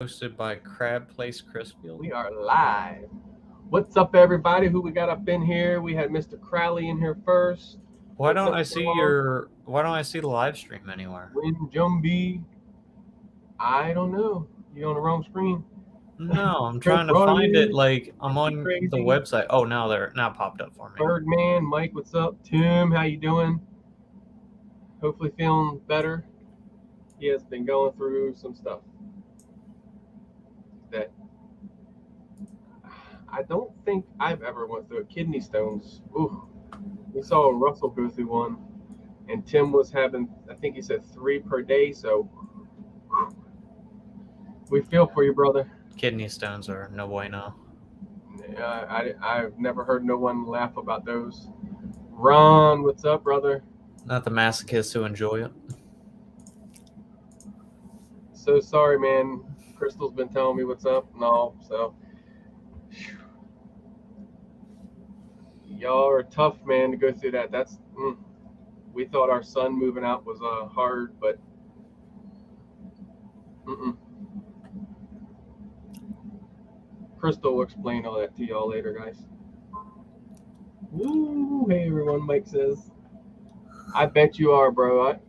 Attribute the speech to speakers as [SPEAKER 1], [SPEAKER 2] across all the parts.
[SPEAKER 1] Hosted by Crab Place Chrisfield.
[SPEAKER 2] We are live. What's up, everybody? Who we got up in here? We had Mr. Crowley in here first.
[SPEAKER 1] Why
[SPEAKER 2] What's
[SPEAKER 1] don't
[SPEAKER 2] up,
[SPEAKER 1] I see
[SPEAKER 2] Shalom?
[SPEAKER 1] your Why don't I see the live stream anywhere?
[SPEAKER 2] Win Jumby. I don't know. You on the wrong screen?
[SPEAKER 1] No, I'm
[SPEAKER 2] Chris
[SPEAKER 1] trying to find it.
[SPEAKER 2] Riley,
[SPEAKER 1] Like I'm
[SPEAKER 2] Mr.
[SPEAKER 1] on the
[SPEAKER 2] Crazy,
[SPEAKER 1] website. Oh, now it popped up for me.
[SPEAKER 2] Birdman, Mike. What's up? Tim, how you doing? Hopefully feeling better. He has been going through some stuff that I don't think I've ever went through. Kidney stones. Ooh, we saw Russell go through one, and Tim was having, I think he said 3 per day. So we feel for you, brother.
[SPEAKER 1] Kidney stones are no bueno.
[SPEAKER 2] I've never heard no one laugh about those. Ron, what's up, brother?
[SPEAKER 1] Not the masochists who enjoy it.
[SPEAKER 2] So sorry, man. Crystal's been telling me what's up and all. So y'all are tough, man, to go through that. We thought our son moving out was hard, but mm-mm. Crystal will explain all that to y'all later, guys. Woo! Hey, everyone. Mike says, "I bet you are, bro."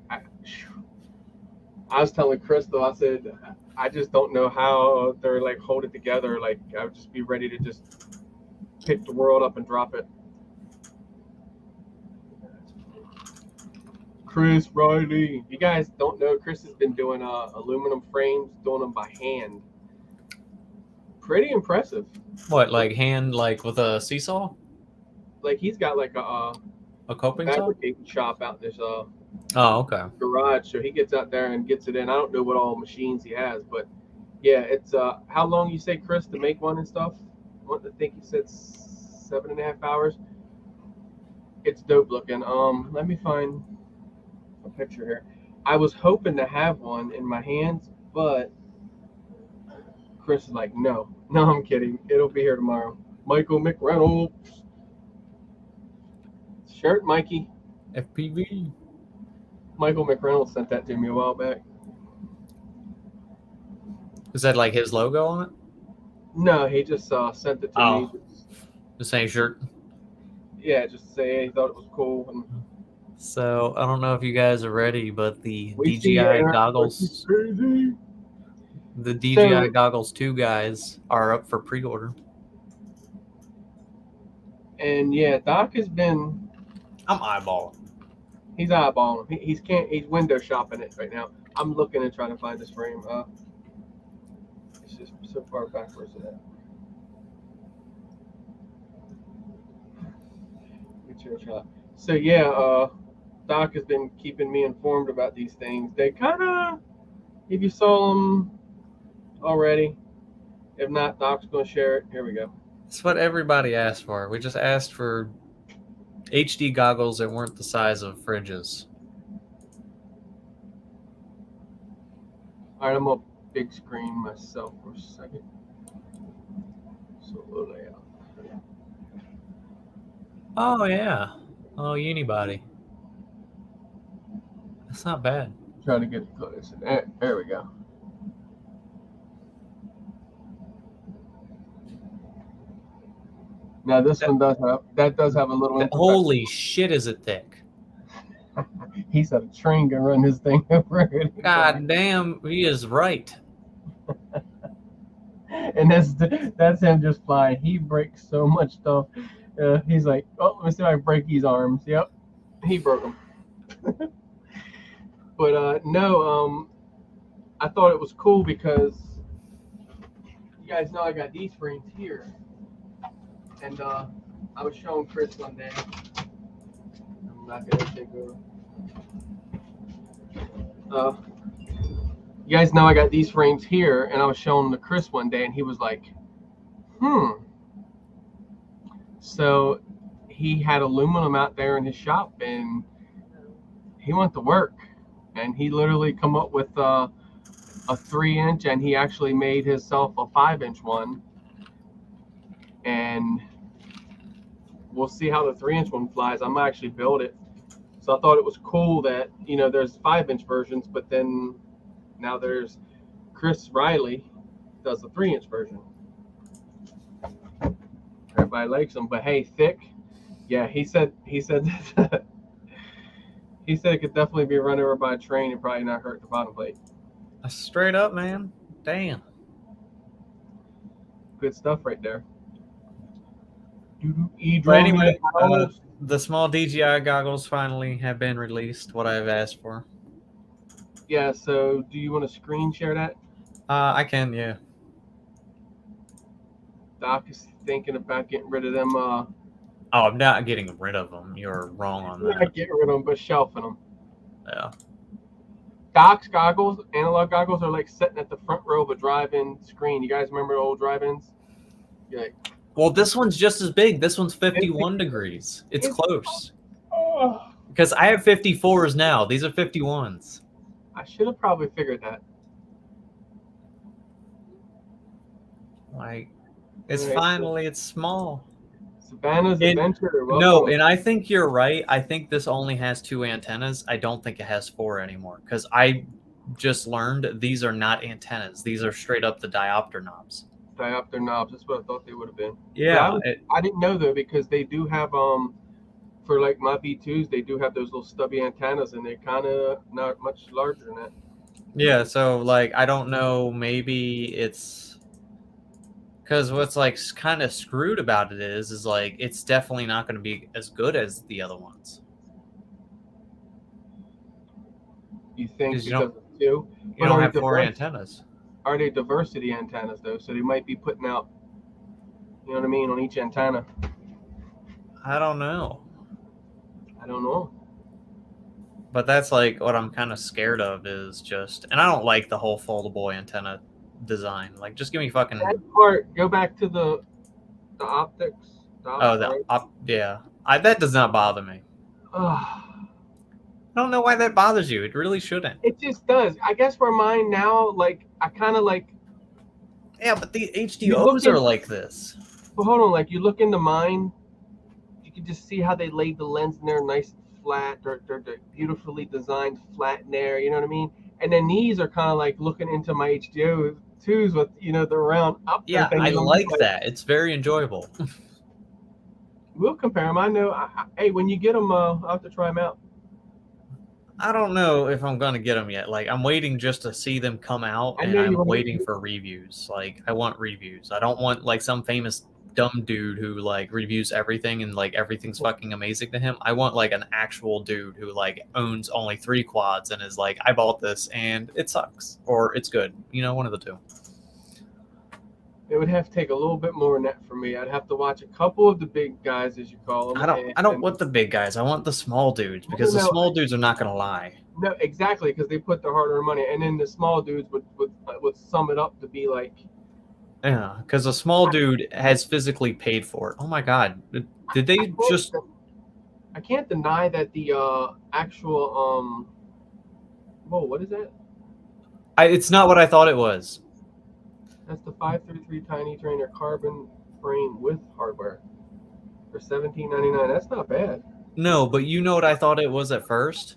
[SPEAKER 2] I was telling Crystal, I said, I just don't know how they're like hold it together. Like I would just be ready to just pick the world up and drop it. Chris Riley, you guys don't know, Chris has been doing aluminum frames, doing them by hand. Pretty impressive.
[SPEAKER 1] What, like hand, like with a seesaw?
[SPEAKER 2] Like he's got like
[SPEAKER 1] A coping saw?
[SPEAKER 2] fabricating shop out in this
[SPEAKER 1] Oh, okay.
[SPEAKER 2] garage, so he gets out there and gets it in. I don't know what all machines he has, but yeah, it's how long you say, Chris, to make one and stuff? I think he said 7.5 hours. It's dope looking. Let me find a picture here. I was hoping to have one in my hands, but Chris is like, no, I'm kidding. It'll be here tomorrow. Michael McReynolds. Shirt, Mikey.
[SPEAKER 1] FPV.
[SPEAKER 2] Michael McReynolds sent that to me a while back.
[SPEAKER 1] Is that like his logo on it?
[SPEAKER 2] No, he just sent it to me.
[SPEAKER 1] The same shirt.
[SPEAKER 2] Yeah, just to say he thought it was cool. And
[SPEAKER 1] So I don't know if you guys are ready, but the
[SPEAKER 2] we see
[SPEAKER 1] DJI
[SPEAKER 2] Aaron,
[SPEAKER 1] goggles,
[SPEAKER 2] crazy.
[SPEAKER 1] the DJI Goggles 2 guys are up for pre-order.
[SPEAKER 2] And yeah, Doc has been.
[SPEAKER 1] I'm eyeballing.
[SPEAKER 2] He's eyeballing him. He's window shopping it right now. I'm looking and trying to find this frame. It's just so far backwards to that. Material shop. So yeah, Doc has been keeping me informed about these things. They kind of, if you saw them already, if not, Doc's going to share it. Here we go.
[SPEAKER 1] That's what everybody asked for. We just asked for HD goggles that weren't the size of fridges.
[SPEAKER 2] All right, I'm gonna big screen myself for a second. So low layout.
[SPEAKER 1] Oh yeah. Oh, Unibody. That's not bad.
[SPEAKER 2] Trying to get it close. There we go. Now this one does have a little.
[SPEAKER 1] Holy shit, is it thick?
[SPEAKER 2] He said a train can run his thing over it.
[SPEAKER 1] God damn, he is right.
[SPEAKER 2] And that's him just flying. He breaks so much stuff. He's like, oh, let me see if I can break these arms. Yep, he broke them. But no, I thought it was cool because you guys know I got these frames here, and I was showing Chris one day. I'm not gonna take over. You guys know I got these frames here, and I was showing them to Chris one day, and he was like, So he had aluminum out there in his shop, and he went to work, and he literally come up with a 3-inch, and he actually made himself a 5-inch one, and we'll see how the 3-inch one flies. I might actually build it. So I thought it was cool that, there's 5-inch versions, but then now there's Chris Riley does the 3-inch version. Everybody likes them, but hey, thick. Yeah, he said he said it could definitely be run over by a train and probably not hurt the bottom plate.
[SPEAKER 1] Straight up, man. Damn.
[SPEAKER 2] Good stuff right there.
[SPEAKER 1] But anyway, the small DJI goggles finally have been released. What I've asked for.
[SPEAKER 2] Yeah. So, do you want to screen share that?
[SPEAKER 1] I can, yeah.
[SPEAKER 2] Doc is thinking about getting rid of them.
[SPEAKER 1] Oh, I'm not getting rid of them. You're wrong on that.
[SPEAKER 2] Not getting rid of them, but shelving them.
[SPEAKER 1] Yeah.
[SPEAKER 2] Doc's goggles, analog goggles, are like sitting at the front row of a drive-in screen. You guys remember old drive-ins? Yeah.
[SPEAKER 1] Well, this one's just as big. This one's 51 degrees. It's close. Because I have 54s now. These are 51s.
[SPEAKER 2] I should have probably figured that.
[SPEAKER 1] Like, it's finally, it's small.
[SPEAKER 2] Savannah's Adventure.
[SPEAKER 1] No, and I think you're right. I think this only has 2 antennas. I don't think it has 4 anymore. Because I just learned these are not antennas. These are straight up the diopter knobs.
[SPEAKER 2] Diopter knobs. That's what I thought they would have been.
[SPEAKER 1] Yeah.
[SPEAKER 2] I didn't know though, because they do have for like my V2s, they do have those little stubby antennas, and they're kind of not much larger than that.
[SPEAKER 1] Yeah. So like, I don't know. Maybe it's because what's like kind of screwed about it is like it's definitely not going to be as good as the other ones.
[SPEAKER 2] You think
[SPEAKER 1] you don't
[SPEAKER 2] You
[SPEAKER 1] have 4 antennas.
[SPEAKER 2] Are they diversity antennas though? So they might be putting out, you know what I mean, on each antenna.
[SPEAKER 1] I don't know. But that's like what I'm kind of scared of is just, and I don't like the whole foldable antenna design. Like, just give me fucking.
[SPEAKER 2] That part. Go back to the optics.
[SPEAKER 1] Yeah. That does not bother me. I don't know why that bothers you. It really shouldn't.
[SPEAKER 2] It just does. I guess for mine now, like I kind of like.
[SPEAKER 1] Yeah, but the HDOs are like this.
[SPEAKER 2] But hold on, like you look into mine, you can just see how they laid the lens in there, nice and flat. They're beautifully designed flat in there. You know what I mean? And then these are kind of like looking into my HDO2s with the round up.
[SPEAKER 1] Yeah, I like that. It's very enjoyable.
[SPEAKER 2] We'll compare them. I know. Hey, when you get them, I'll have to try them out.
[SPEAKER 1] I don't know if I'm going to get them yet. Like, I'm waiting just to see them come out, and I'm waiting for reviews. Like, I want reviews. I don't want, like, some famous dumb dude who, like, reviews everything and, like, everything's fucking amazing to him. I want, like, an actual dude who, like, owns only 3 quads and is like, I bought this, and it sucks. Or it's good. You know, one of the two.
[SPEAKER 2] It would have to take a little bit more than that for me. I'd have to watch a couple of the big guys, as you call them.
[SPEAKER 1] I don't want the big guys. I want the small dudes, because the small dudes are not going to lie.
[SPEAKER 2] No, exactly, because they put their hard-earned money, and then the small dudes would sum it up to be like.
[SPEAKER 1] Yeah, because a small dude has physically paid for it. Oh my god, did they just?
[SPEAKER 2] I can't deny that the actual Whoa, what is that?
[SPEAKER 1] It's not what I thought it was.
[SPEAKER 2] That's the 533 Tiny Trainer carbon frame with hardware for $17.99. That's not bad.
[SPEAKER 1] No, but you know what I thought it was at first?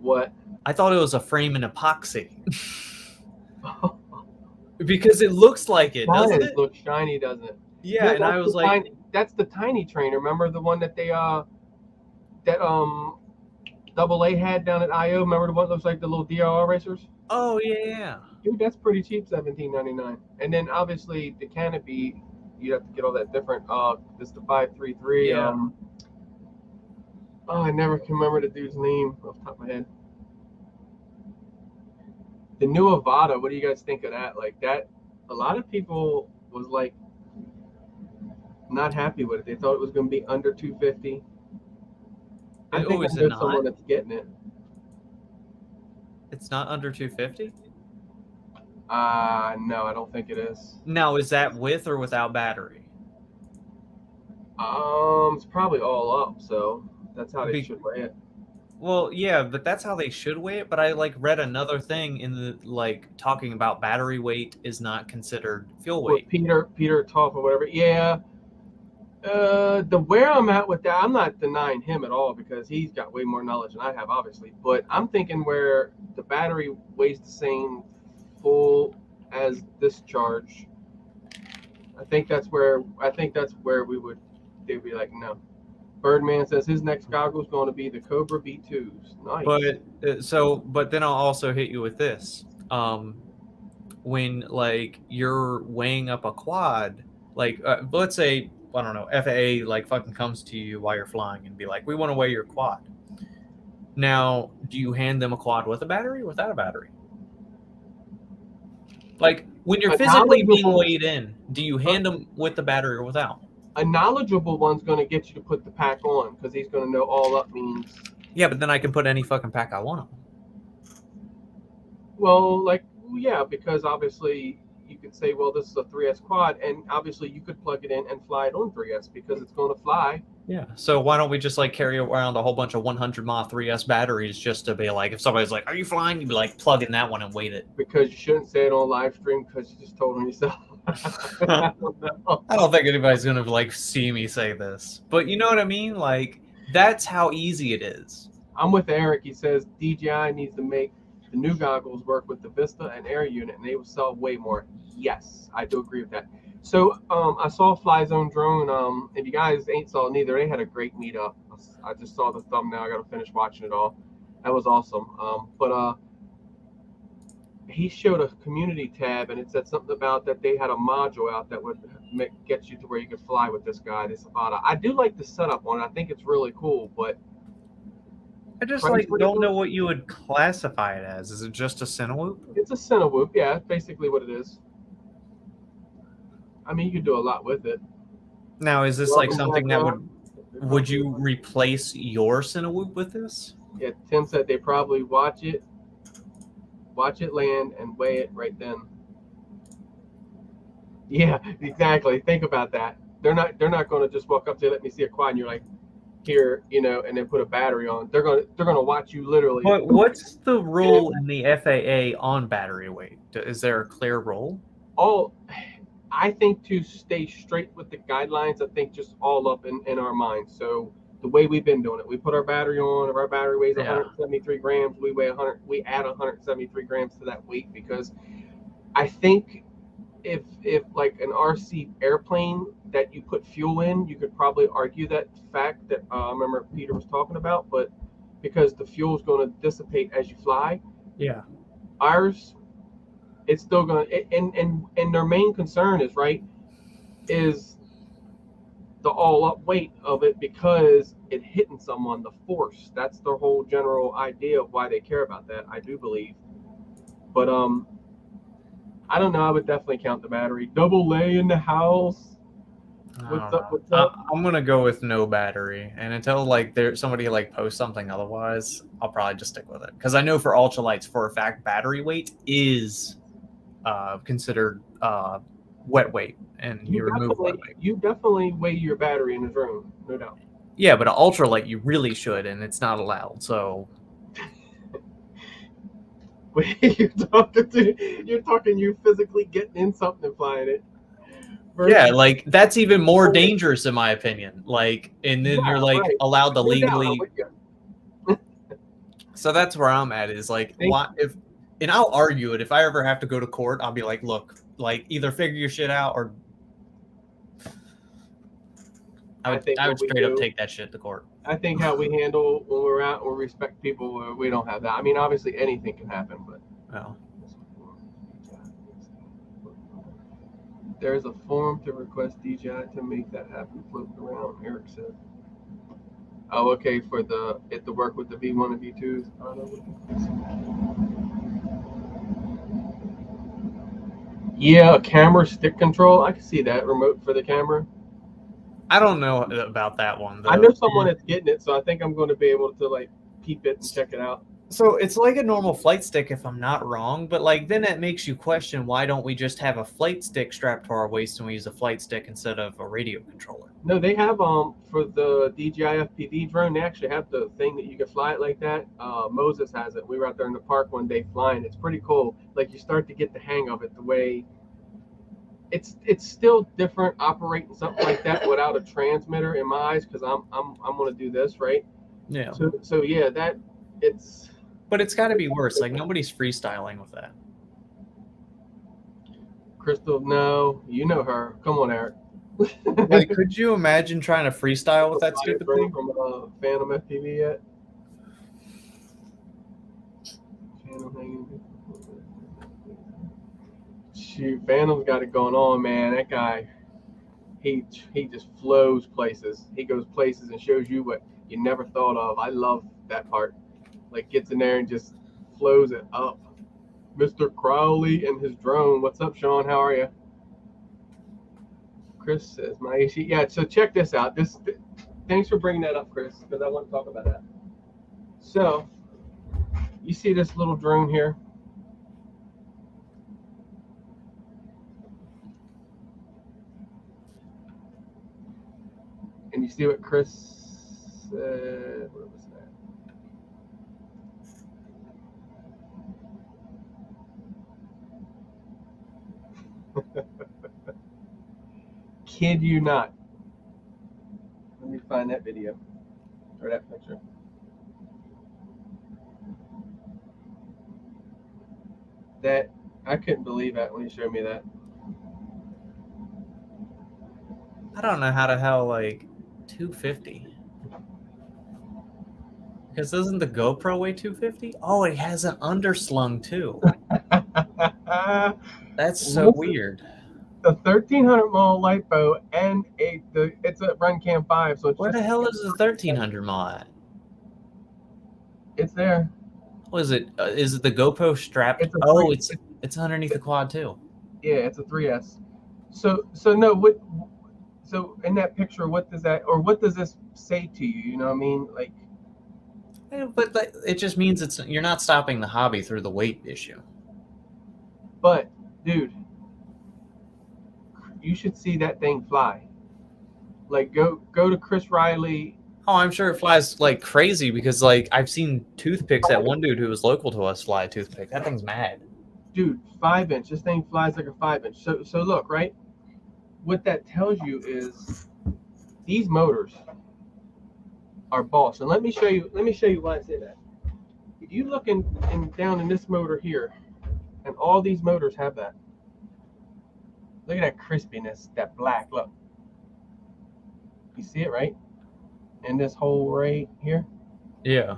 [SPEAKER 2] What?
[SPEAKER 1] I thought it was a frame in epoxy. Because it looks like it, doesn't it?
[SPEAKER 2] It looks shiny, doesn't it?
[SPEAKER 1] Yeah, and I was like,
[SPEAKER 2] that's the Tiny Trainer. Remember the one that they Double A had down at IO? Remember the one that looks like the little DRL racers?
[SPEAKER 1] Oh yeah.
[SPEAKER 2] Dude, that's pretty cheap, $17.99. And then obviously the canopy, you have to get all that different. This the 533.
[SPEAKER 1] Yeah.
[SPEAKER 2] I never can remember the dude's name off the top of my head. The new Avata, what do you guys think of that? Like that, a lot of people was like not happy with it. They thought it was going to be under 250. I think I know someone that's getting it. It's not under 250? No, I don't think it is.
[SPEAKER 1] Now, is that with or without battery?
[SPEAKER 2] It's probably all up, so that's how they should weigh it.
[SPEAKER 1] Well, yeah, but that's how they should weigh it. But I read another thing in the talking about battery weight is not considered fuel weight.
[SPEAKER 2] Peter Toff or whatever. Yeah. The where I'm at with that, I'm not denying him at all because he's got way more knowledge than I have, obviously. But I'm thinking where the battery weighs the same full as discharge. I think that's where they'd be like, no. Birdman says his next goggle is going to be the Cobra B2s. Nice.
[SPEAKER 1] But then I'll also hit you with this. When like you're weighing up a quad, like let's say, I don't know, FAA like fucking comes to you while you're flying and be like, we want to weigh your quad. Now, do you hand them a quad with a battery or without a battery? Like when you're physically being weighed in, do you hand them with the battery or without?
[SPEAKER 2] A knowledgeable one's going to get you to put the pack on because he's going to know all up means.
[SPEAKER 1] Yeah, but then I can put any fucking pack I want on.
[SPEAKER 2] Well, like, yeah, because obviously you could say, well, this is a 3S quad, and obviously you could plug it in and fly it on 3S because it's going to fly.
[SPEAKER 1] Yeah, so why don't we just like carry around a whole bunch of 100 mAh 3S batteries just to be like, if somebody's like, are you flying? You'd be like, plug in that one and weight it.
[SPEAKER 2] Because you shouldn't say it on live stream because you just told on yourself.
[SPEAKER 1] I don't think anybody's going to like see me say this, but you know what I mean? Like, that's how easy it is.
[SPEAKER 2] I'm with Eric. He says DJI needs to make the new goggles work with the Vista and Air unit, and they will sell way more. Yes, I do agree with that. So I saw Fly Zone Drone. If you guys ain't saw it neither, they had a great meetup. I just saw the thumbnail. I got to finish watching it all. That was awesome. But he showed a community tab, and it said something about that they had a module out that would get you to where you could fly with this guy, this Avata. I do like the setup on it. I think it's really cool, but
[SPEAKER 1] I just like don't know what you would classify it as. Is it just a Cinewhoop?
[SPEAKER 2] It's a Cinewhoop, yeah. That's basically what it is. I mean, you could do a lot with it.
[SPEAKER 1] Now, is this like something that would you replace your Cinewhoop with this?
[SPEAKER 2] Yeah, Tim said they probably watch it land and weigh it right then. Yeah, exactly. Think about that. They're not going to just walk up to you, let me see a quad, and you're like, here, you know, and then put a battery on. They're going to watch you literally.
[SPEAKER 1] But what's the rule in the FAA on battery weight? Is there a clear rule?
[SPEAKER 2] I think to stay straight with the guidelines, I think just all up in our minds. So the way we've been doing it, we put our battery on. If our battery weighs 173 grams, we weigh 100. We add 173 grams to that weight because I think if like an RC airplane that you put fuel in, you could probably argue that fact that I remember Peter was talking about, but because the fuel is going to dissipate as you fly.
[SPEAKER 1] Yeah.
[SPEAKER 2] Ours, it's still going to, and their main concern is the all up weight of it because it hitting someone, the force. That's their whole general idea of why they care about that, I do believe. But I don't know. I would definitely count the battery. Double lay in the house. What's up?
[SPEAKER 1] I'm gonna go with no battery, and until like somebody like posts something otherwise, I'll probably just stick with it because I know for ultralights for a fact battery weight is considered wet weight, and you remove wet weight.
[SPEAKER 2] You definitely weigh your battery in the drone, no doubt.
[SPEAKER 1] Yeah, but an ultralight you really should, and it's not allowed. So.
[SPEAKER 2] You're talking you physically getting in something and flying it.
[SPEAKER 1] Yeah, like that's even more dangerous in my opinion. Like, and then you're like allowed to legally. So that's where I'm at. Is like, why if, and I'll argue it if I ever have to go to court. I'll be like, look, like either figure your shit out or. I would straight up take that shit to court.
[SPEAKER 2] I think how we handle when we're out, we respect people. We don't have that. I mean, obviously anything can happen, but there's a form to request DJI to make that happen. Floating around, Eric said. Oh, okay, for it to work with the V1 and V2s. Yeah, a camera stick control. I can see that remote for the camera.
[SPEAKER 1] I don't know about that one, though.
[SPEAKER 2] I know someone that's getting it, so I think I'm going to be able to like peep it and check it out.
[SPEAKER 1] So it's like a normal flight stick, if I'm not wrong, but like then it makes you question why don't we just have a flight stick strapped to our waist and we use a flight stick instead of a radio controller?
[SPEAKER 2] No, they have for the DJI FPV drone. They actually have the thing that you can fly it like that. Moses has it. We were out there in the park one day flying. It's pretty cool. Like you start to get the hang of it. The way. It's still different operating something like that without a transmitter in my eyes because I'm going to do this right.
[SPEAKER 1] Yeah.
[SPEAKER 2] So yeah, that it's.
[SPEAKER 1] But it's got to be worse. Like nobody's freestyling with that.
[SPEAKER 2] Crystal, no, you know her. Come on, Eric.
[SPEAKER 1] Like, could you imagine trying to freestyle with that stupid thing?
[SPEAKER 2] From Phantom FPV yet? Shoot, Phantom's got it going on, man. That guy, he just flows places. He goes places and shows you what you never thought of. I love that part. Like, gets in there and just flows it up. Mr. Crowley and his drone. What's up, Sean? How are you? Chris says, my AC. Yeah, so check this out. Thanks for bringing that up, Chris, because I want to talk about that. So, you see this little drone here? And you see what Chris said? What was that? Kid you not. Let me find that video or that picture. That I couldn't believe that when he showed me that.
[SPEAKER 1] I don't know how the hell, like, 250. Because doesn't the GoPro weigh 250? Oh, it has an underslung too. That's so weird.
[SPEAKER 2] The 1300 mil lipo and it's a Run Cam 5. So it's
[SPEAKER 1] where the hell is the 1300 mil at?
[SPEAKER 2] It's there.
[SPEAKER 1] What is it? Is it the GoPro strapped? It's underneath the quad too.
[SPEAKER 2] Yeah, it's a 3S. So no, what? So in that picture, what does this say to you? You know what I mean? Like,
[SPEAKER 1] but it just means you're not stopping the hobby through the weight issue.
[SPEAKER 2] But dude, you should see that thing fly. Like, go to Chris Riley.
[SPEAKER 1] Oh, I'm sure it flies like crazy because, like, I've seen toothpicks that one dude who was local to us fly a toothpick. That thing's mad.
[SPEAKER 2] Dude, 5-inch. This thing flies like a 5-inch. So look, right? What that tells you is these motors are boss. And let me show you why I say that. If you look down in this motor here, and all these motors have that. Look at that crispiness, that black. Look. You see it, right? In this hole right here?
[SPEAKER 1] Yeah.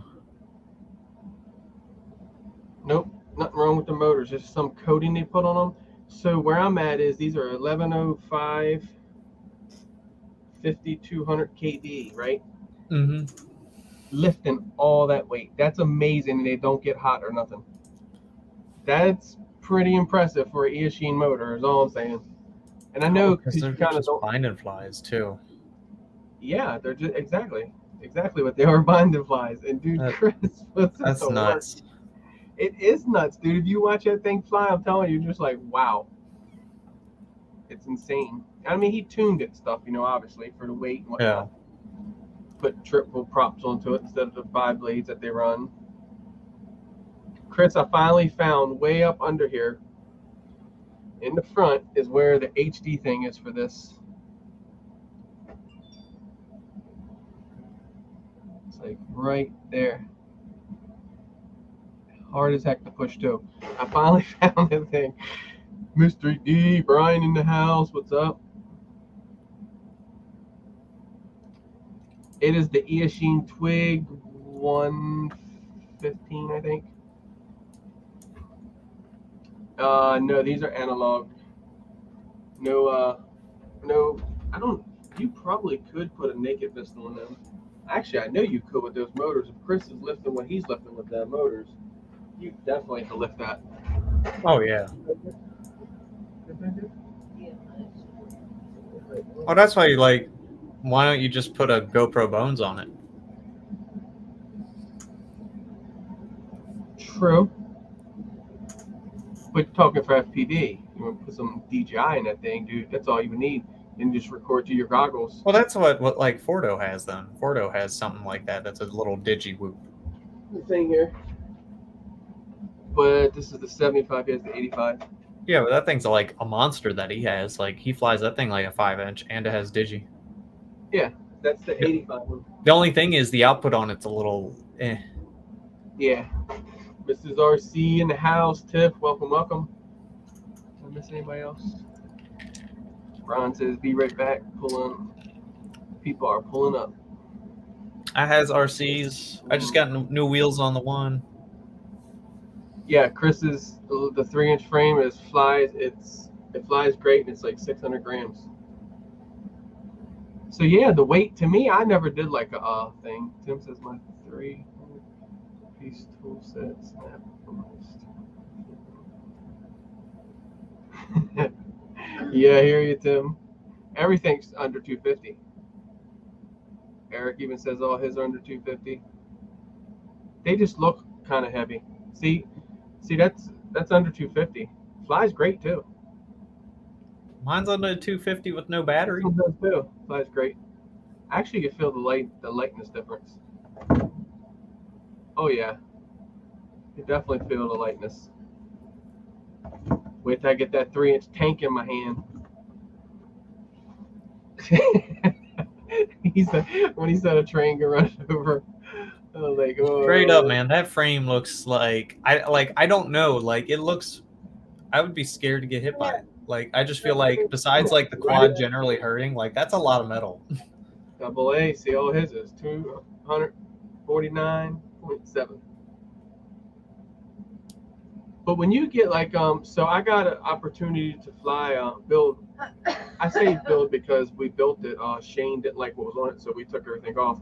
[SPEAKER 2] Nope, nothing wrong with the motors. Just some coating they put on them. So where I'm at is these are 1105 5200 kV, right?
[SPEAKER 1] Mm-hmm.
[SPEAKER 2] Lifting all that weight. That's amazing, and they don't get hot or nothing. That's pretty impressive for an Eachine motor, is all I'm saying. And I know
[SPEAKER 1] because they're kind of binding flies too.
[SPEAKER 2] Yeah, they're just exactly what they are, binding flies. And dude, Chris,
[SPEAKER 1] that's nuts.
[SPEAKER 2] It is nuts, dude. If you watch that thing fly, I'm telling you, you're just like, wow. It's insane. I mean, he tuned it stuff, obviously for the weight and whatnot. Yeah. Put triple props onto it instead of the 5 blades that they run. Chris, I finally found way up under here in the front is where the HD thing is for this. It's like right there. Hard as heck to push too. I finally found that thing. Mr. D, Brian in the house. What's up? It is the Eachine Twig 115, I think. No, these are analog. No, I don't. You probably could put a naked pistol in them. Actually, I know you could with those motors. If Chris is lifting what he's lifting with the motors, you definitely can lift that.
[SPEAKER 1] Oh, yeah. Well, that's why why don't you just put a GoPro Bones on it?
[SPEAKER 2] True. But talking for FPV, you want to put some DJI in that thing, dude. That's all you need. And just record to your goggles.
[SPEAKER 1] Well, that's what like Fordo has then. Fordo has something like that. That's a little Dji Whoop.
[SPEAKER 2] The thing here. But this is the 75. He has the 85.
[SPEAKER 1] Yeah, but that thing's like a monster that he has. Like, he flies that thing like a 5-inch, and it has Digi.
[SPEAKER 2] Yeah, that's the 85 one.
[SPEAKER 1] The only thing is the output on it's a little eh.
[SPEAKER 2] Yeah. Mrs. RC in the house. Tiff, welcome. miss anybody else? Ron says, "Be right back." Pulling. People are pulling up.
[SPEAKER 1] I has RCs. I just got new wheels on the one.
[SPEAKER 2] Yeah, Chris's the 3-inch frame flies. It flies great, and it's like 600 grams. So yeah, the weight to me, I never did like a thing. Tim says my 3-piece tool set snap almost. Yeah, I hear you, Tim. Everything's under 250. Eric even says all his are under 250. They just look kind of heavy. See, that's under 250. Flies great too.
[SPEAKER 1] Mine's under 250 with no battery.
[SPEAKER 2] This one does too. Flies great. Actually, you feel the lightness difference. Oh yeah, you definitely feel the lightness. Wait till I get that 3-inch tank in my hand. When he said a train can run over. I was like, oh.
[SPEAKER 1] Straight up, man, that frame looks like I don't know, like it looks. I would be scared to get hit by it. Like I just feel like besides like the quad generally hurting, like that's a lot of metal.
[SPEAKER 2] AA, see all his is 249.7. But when you get like so I got an opportunity to fly build. I say build because we built it. Shane didn't like what was on it, so we took everything off.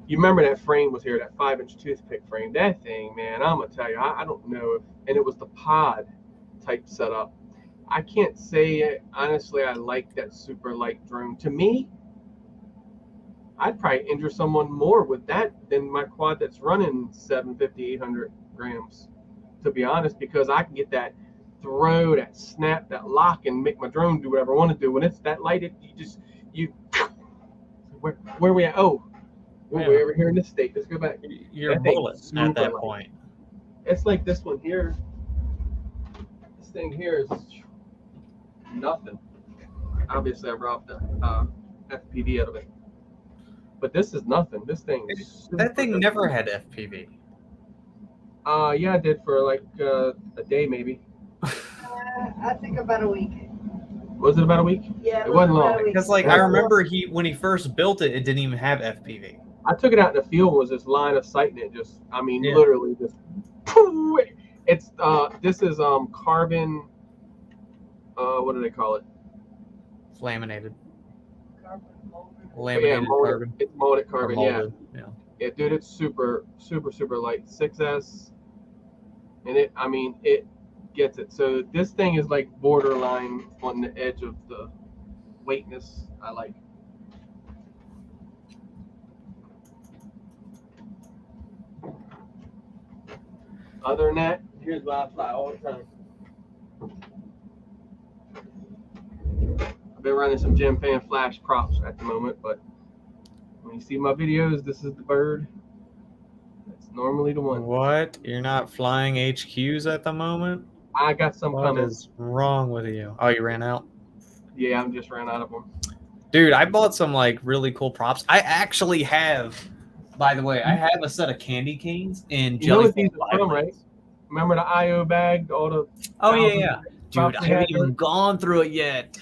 [SPEAKER 2] You remember that frame was here, that 5-inch toothpick frame. That thing, man, I'm gonna tell you, I don't know if, and it was the pod type setup. I can't say honestly I like that super light drone. To me, I'd probably injure someone more with that than my quad that's running 750, 800 grams. To be honest, because I can get that throw, that snap, that lock, and make my drone do whatever I want to do. When it's that light, where we at? Oh, we're over here in this state. Let's go back.
[SPEAKER 1] You're a bullet at that point.
[SPEAKER 2] It's like this one here. This thing here is nothing. Obviously, I brought the FPV out of it, but this is nothing. This thing.
[SPEAKER 1] That thing never had FPV.
[SPEAKER 2] Yeah, I did for like a day maybe.
[SPEAKER 3] I think about a week.
[SPEAKER 2] Was it about a week?
[SPEAKER 3] Yeah,
[SPEAKER 2] it wasn't long.
[SPEAKER 1] Because like I remember when he first built it, it didn't even have FPV.
[SPEAKER 2] I took it out in the field, was just line of sight, and it just, I mean, literally just. It's this is carbon. What do they call it?
[SPEAKER 1] Laminated.
[SPEAKER 2] Laminated carbon. It's molded carbon.
[SPEAKER 1] Molded.
[SPEAKER 2] Yeah, dude, it's super light. 6S, and it gets it. So this thing is like borderline on the edge of the weightness I like. Other than that, here's why I fly all the time. I've been running some Gem Fan Flash props at the moment, but when you see my videos, this is the bird. That's normally the one.
[SPEAKER 1] What? You're not flying HQs at the moment?
[SPEAKER 2] I got some coming.
[SPEAKER 1] What is wrong with you? Oh, you ran out?
[SPEAKER 2] Yeah, I just ran out of them.
[SPEAKER 1] Dude, I bought some like really cool props. I actually have, by the way, I have a set of candy canes and jelly.
[SPEAKER 2] These are from, right? Remember the IO bag? All the.
[SPEAKER 1] Oh yeah. Dude, I haven't even gone through it yet.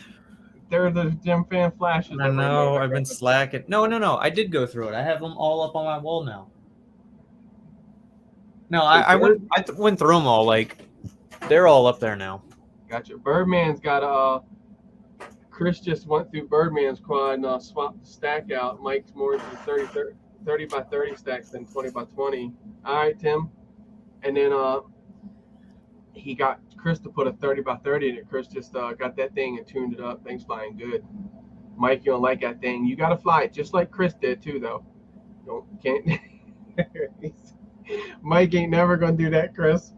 [SPEAKER 2] They're the Gem Fan Flashes.
[SPEAKER 1] I know, I've been slacking. No. I did go through it. I have them all up on my wall now. No, I went through them all. Like, they're all up there now.
[SPEAKER 2] Gotcha. Birdman's got Chris just went through Birdman's quad and swapped the stack out. Mike's more than 30 by 30 stacks than 20 by 20. All right, Tim. And then he got Chris to put a 30 by 30 in it. Chris just got that thing and tuned it up. Thing's flying good. Mike, you don't like that thing. You got to fly it just like Chris did too, though. Can't. Mike ain't never gonna do that, Chris.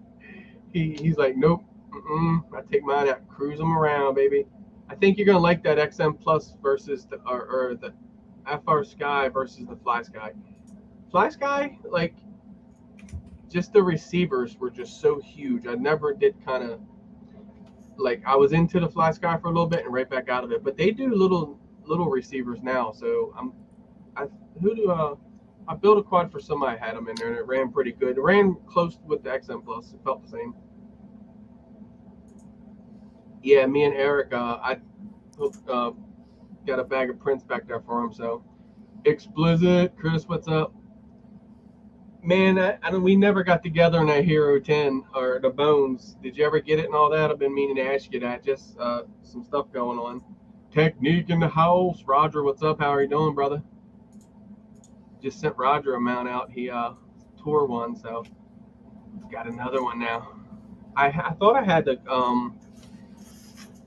[SPEAKER 2] He's like, nope. I take mine out, cruise them around, baby. I think you're gonna like that XM Plus versus the FR Sky versus the Fly Sky. Fly Sky, like, just the receivers were just so huge. I never did kind of like, I was into the Fly Sky for a little bit and right back out of it. But they do little receivers now. So I built a quad for somebody, I had them in there, and it ran pretty good. It ran close with the XM Plus. It felt the same. Yeah, me and Eric, I got a bag of prints back there for him. So, explicit, Chris, what's up? Man, we never got together in that Hero 10 or the Bones. Did you ever get it and all that? I've been meaning to ask you that. Just some stuff going on. Technique in the house. Roger, what's up? How are you doing, brother? Just sent Roger a mount out. He tore one, so got another one now. I thought I had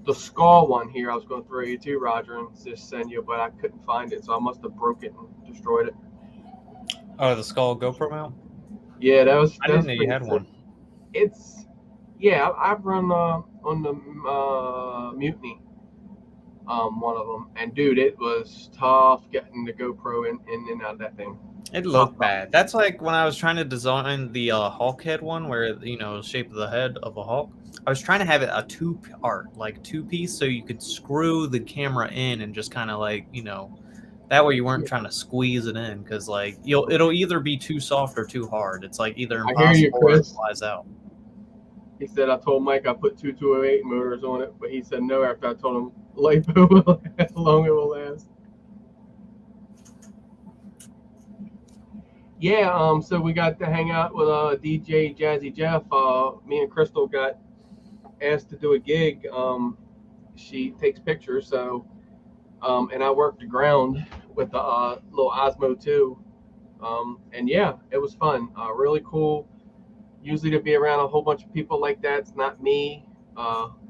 [SPEAKER 2] the skull one here. I was going to throw you to Roger and just send you, but I couldn't find it, so I must have broke it and destroyed it.
[SPEAKER 1] Oh, the skull GoPro mount?
[SPEAKER 2] Yeah, that was.
[SPEAKER 1] I didn't know you had one.
[SPEAKER 2] It's I've run on the Mutiny, one of them, and dude, it was tough getting the GoPro in and out of that thing.
[SPEAKER 1] It looked bad. That's like when I was trying to design the Hawk head one, where shape of the head of a hawk. I was trying to have it a two-piece, so you could screw the camera in and just kind of that way you weren't trying to squeeze it in, because it'll either be too soft or too hard. It's either impossible
[SPEAKER 2] I hear you, Chris.
[SPEAKER 1] Or it flies out.
[SPEAKER 2] He said I told Mike I put two 208 motors on it, but he said no after I told him LiPo how long it will last. Yeah, so we got to hang out with DJ Jazzy Jeff. Me and Crystal got asked to do a gig. She takes pictures, so and I worked the ground with the little Osmo 2. And yeah, it was fun. Really cool. Usually to be around a whole bunch of people like that's not me,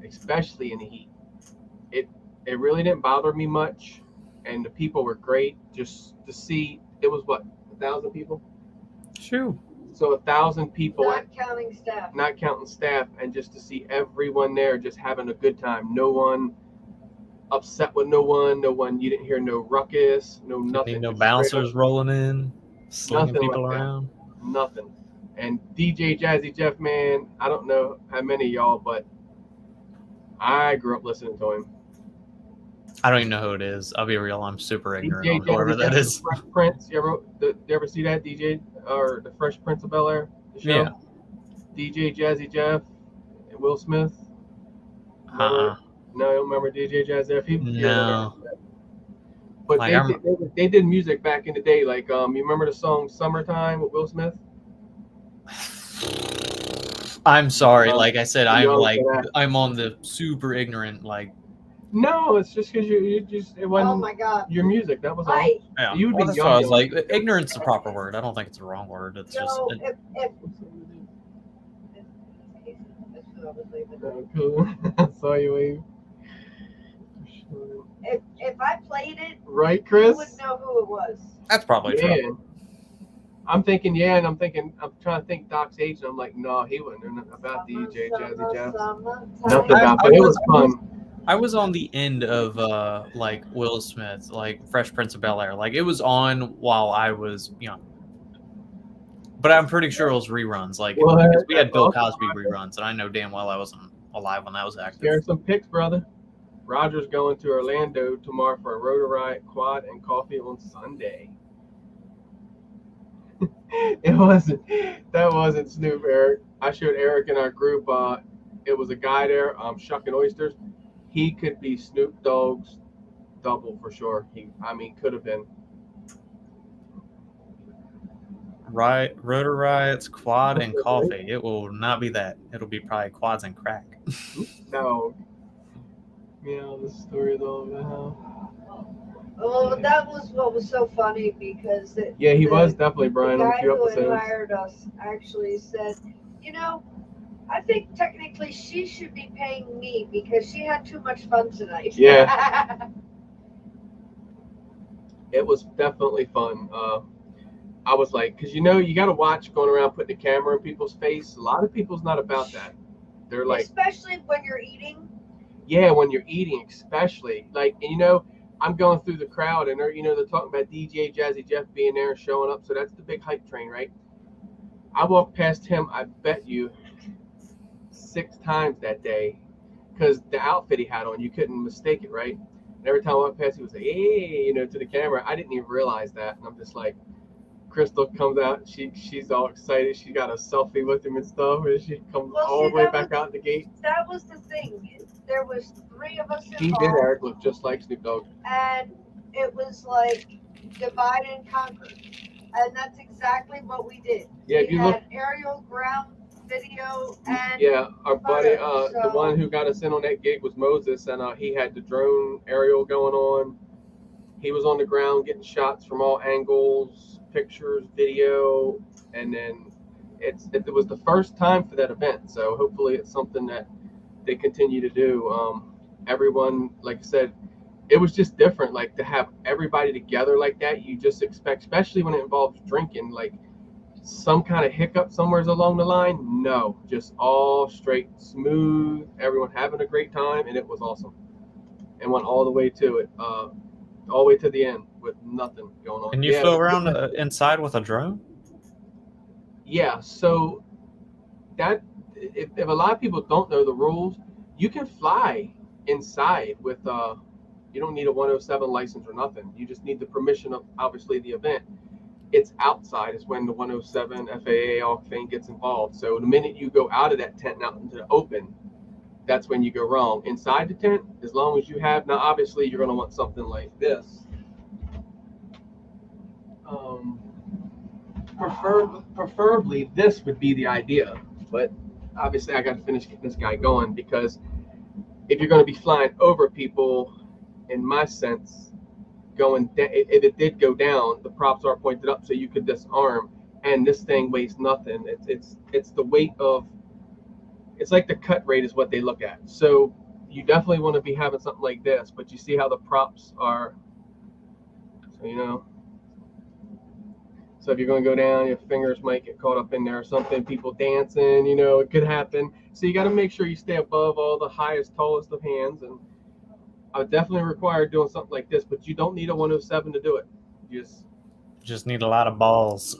[SPEAKER 2] especially in the heat. It really didn't bother me much, and the people were great. Just to see, it was what, 1,000 people?
[SPEAKER 1] Shoo.
[SPEAKER 2] So 1,000 people.
[SPEAKER 3] Not counting staff.
[SPEAKER 2] Not counting staff, and just to see everyone there just having a good time. No one upset with no one. You didn't hear no ruckus, no nothing.
[SPEAKER 1] No bouncers rolling in, slinging people around.
[SPEAKER 2] Nothing. And DJ Jazzy Jeff, man, I don't know how many of y'all, but I grew up listening to him.
[SPEAKER 1] I don't even know who it is. I'll be real. I'm super ignorant
[SPEAKER 2] DJ
[SPEAKER 1] on whoever that is.
[SPEAKER 2] Fresh Prince. You ever see that DJ or the Fresh Prince of Bel-Air? The show?
[SPEAKER 1] Yeah.
[SPEAKER 2] DJ Jazzy Jeff, Will Smith. No, you don't remember DJ Jazzy Jeff?
[SPEAKER 1] No.
[SPEAKER 2] But they did music back in the day. You remember the song "Summertime" with Will Smith?
[SPEAKER 1] I'm sorry. Like I said, I'm on the super ignorant
[SPEAKER 2] No, it's just because it wasn't.
[SPEAKER 3] Oh my God.
[SPEAKER 2] Your music. That was all.
[SPEAKER 1] Yeah.
[SPEAKER 2] You'd be
[SPEAKER 1] that's
[SPEAKER 2] young.
[SPEAKER 1] Why I was ignorant's the proper word. I don't think it's the wrong word. It's just.
[SPEAKER 2] Cool. I saw you wave.
[SPEAKER 3] If I played it,
[SPEAKER 2] right, Chris?
[SPEAKER 3] you would know who it was.
[SPEAKER 1] That's probably true.
[SPEAKER 2] I'm thinking, and I'm trying to think Doc's age, and I'm like, no, he wouldn't know nothing about DJ Jazzy Jeff. Nothing about, but it was fun.
[SPEAKER 1] I was on the end of Will Smith, Fresh Prince of Bel-Air. It was on while I was young. But I'm pretty sure it was reruns. Because we had Bill Cosby reruns, and I know damn well I wasn't alive when that was active.
[SPEAKER 2] Share some pics, brother. Roger's going to Orlando tomorrow for a rotor ride, quad, and coffee on Sunday. That wasn't Snoop, Eric. I showed Eric in our group. It was a guy there, shucking oysters. He could be Snoop Dogg's double for sure. Could have been.
[SPEAKER 1] Right, rotor rides, quad, and coffee. It will not be that. It'll be probably quads and crack.
[SPEAKER 2] No. Yeah, the story is all about.
[SPEAKER 3] Well, that was what was so funny because
[SPEAKER 2] he was definitely Brian on a few episodes.
[SPEAKER 3] The guy who hired us actually said, I think technically she should be paying me because she had too much fun tonight.
[SPEAKER 2] Yeah. It was definitely fun. I was like, because you got to watch going around putting the camera in people's face. A lot of people's not about that. They're like,
[SPEAKER 3] especially when you're eating.
[SPEAKER 2] Yeah, when you're eating, especially I'm going through the crowd and they're talking about DJ Jazzy Jeff being there and showing up. So that's the big hype train, right? I walked past him, I bet you 6 times that day because the outfit he had on, you couldn't mistake it, right? And every time I walked past, he was like, hey, to the camera. I didn't even realize that. And I'm just like, Crystal comes out, she's all excited. She got a selfie with him and stuff, and she comes all the way back out the gate.
[SPEAKER 3] That was the thing. there was 3 of us
[SPEAKER 2] He
[SPEAKER 3] involved.
[SPEAKER 2] did, Eric, look just like Snoop Dogg.
[SPEAKER 3] And it was like divide and conquer. And that's exactly what we did.
[SPEAKER 2] Yeah,
[SPEAKER 3] we had aerial, ground, video, and
[SPEAKER 2] our buddy,
[SPEAKER 3] photos,
[SPEAKER 2] the one who got us in on that gig was Moses, and he had the drone aerial going on. He was on the ground getting shots from all angles, pictures, video, and then it was the first time for that event, so hopefully it's something that they continue to do. Everyone, like I said, it was just different. Like to have everybody together like that, you just expect, especially when it involves drinking, like some kind of hiccup somewhere along the line. No, just all straight, smooth, everyone having a great time, and it was awesome. And went all the way to it, all the way to the end with nothing going on.
[SPEAKER 1] And you flew around inside with a drone?
[SPEAKER 2] Yeah, so that if a lot of people don't know the rules, you can fly inside with you don't need a 107 license or nothing. You just need the permission of obviously the event. It's outside is when the 107 FAA all thing gets involved. So the minute you go out of that tent and out into the open, that's when you go wrong. Inside the tent, as long as you have, now obviously you're going to want something like this. Preferably this would be the idea, but obviously I got to finish getting this guy going, because if you're going to be flying over people, in my sense, if it did go down, the props are pointed up so you could disarm, and this thing weighs nothing. It's the weight of, it's like the cut rate is what they look at. So you definitely want to be having something like this, but you see how the props are, so you know. So if you're going to go down, your fingers might get caught up in there or something, people dancing, you know, it could happen. So you got to make sure you stay above all the highest, tallest of hands. And I would definitely require doing something like this, but you don't need a 107 to do it. You
[SPEAKER 1] just need a lot of balls.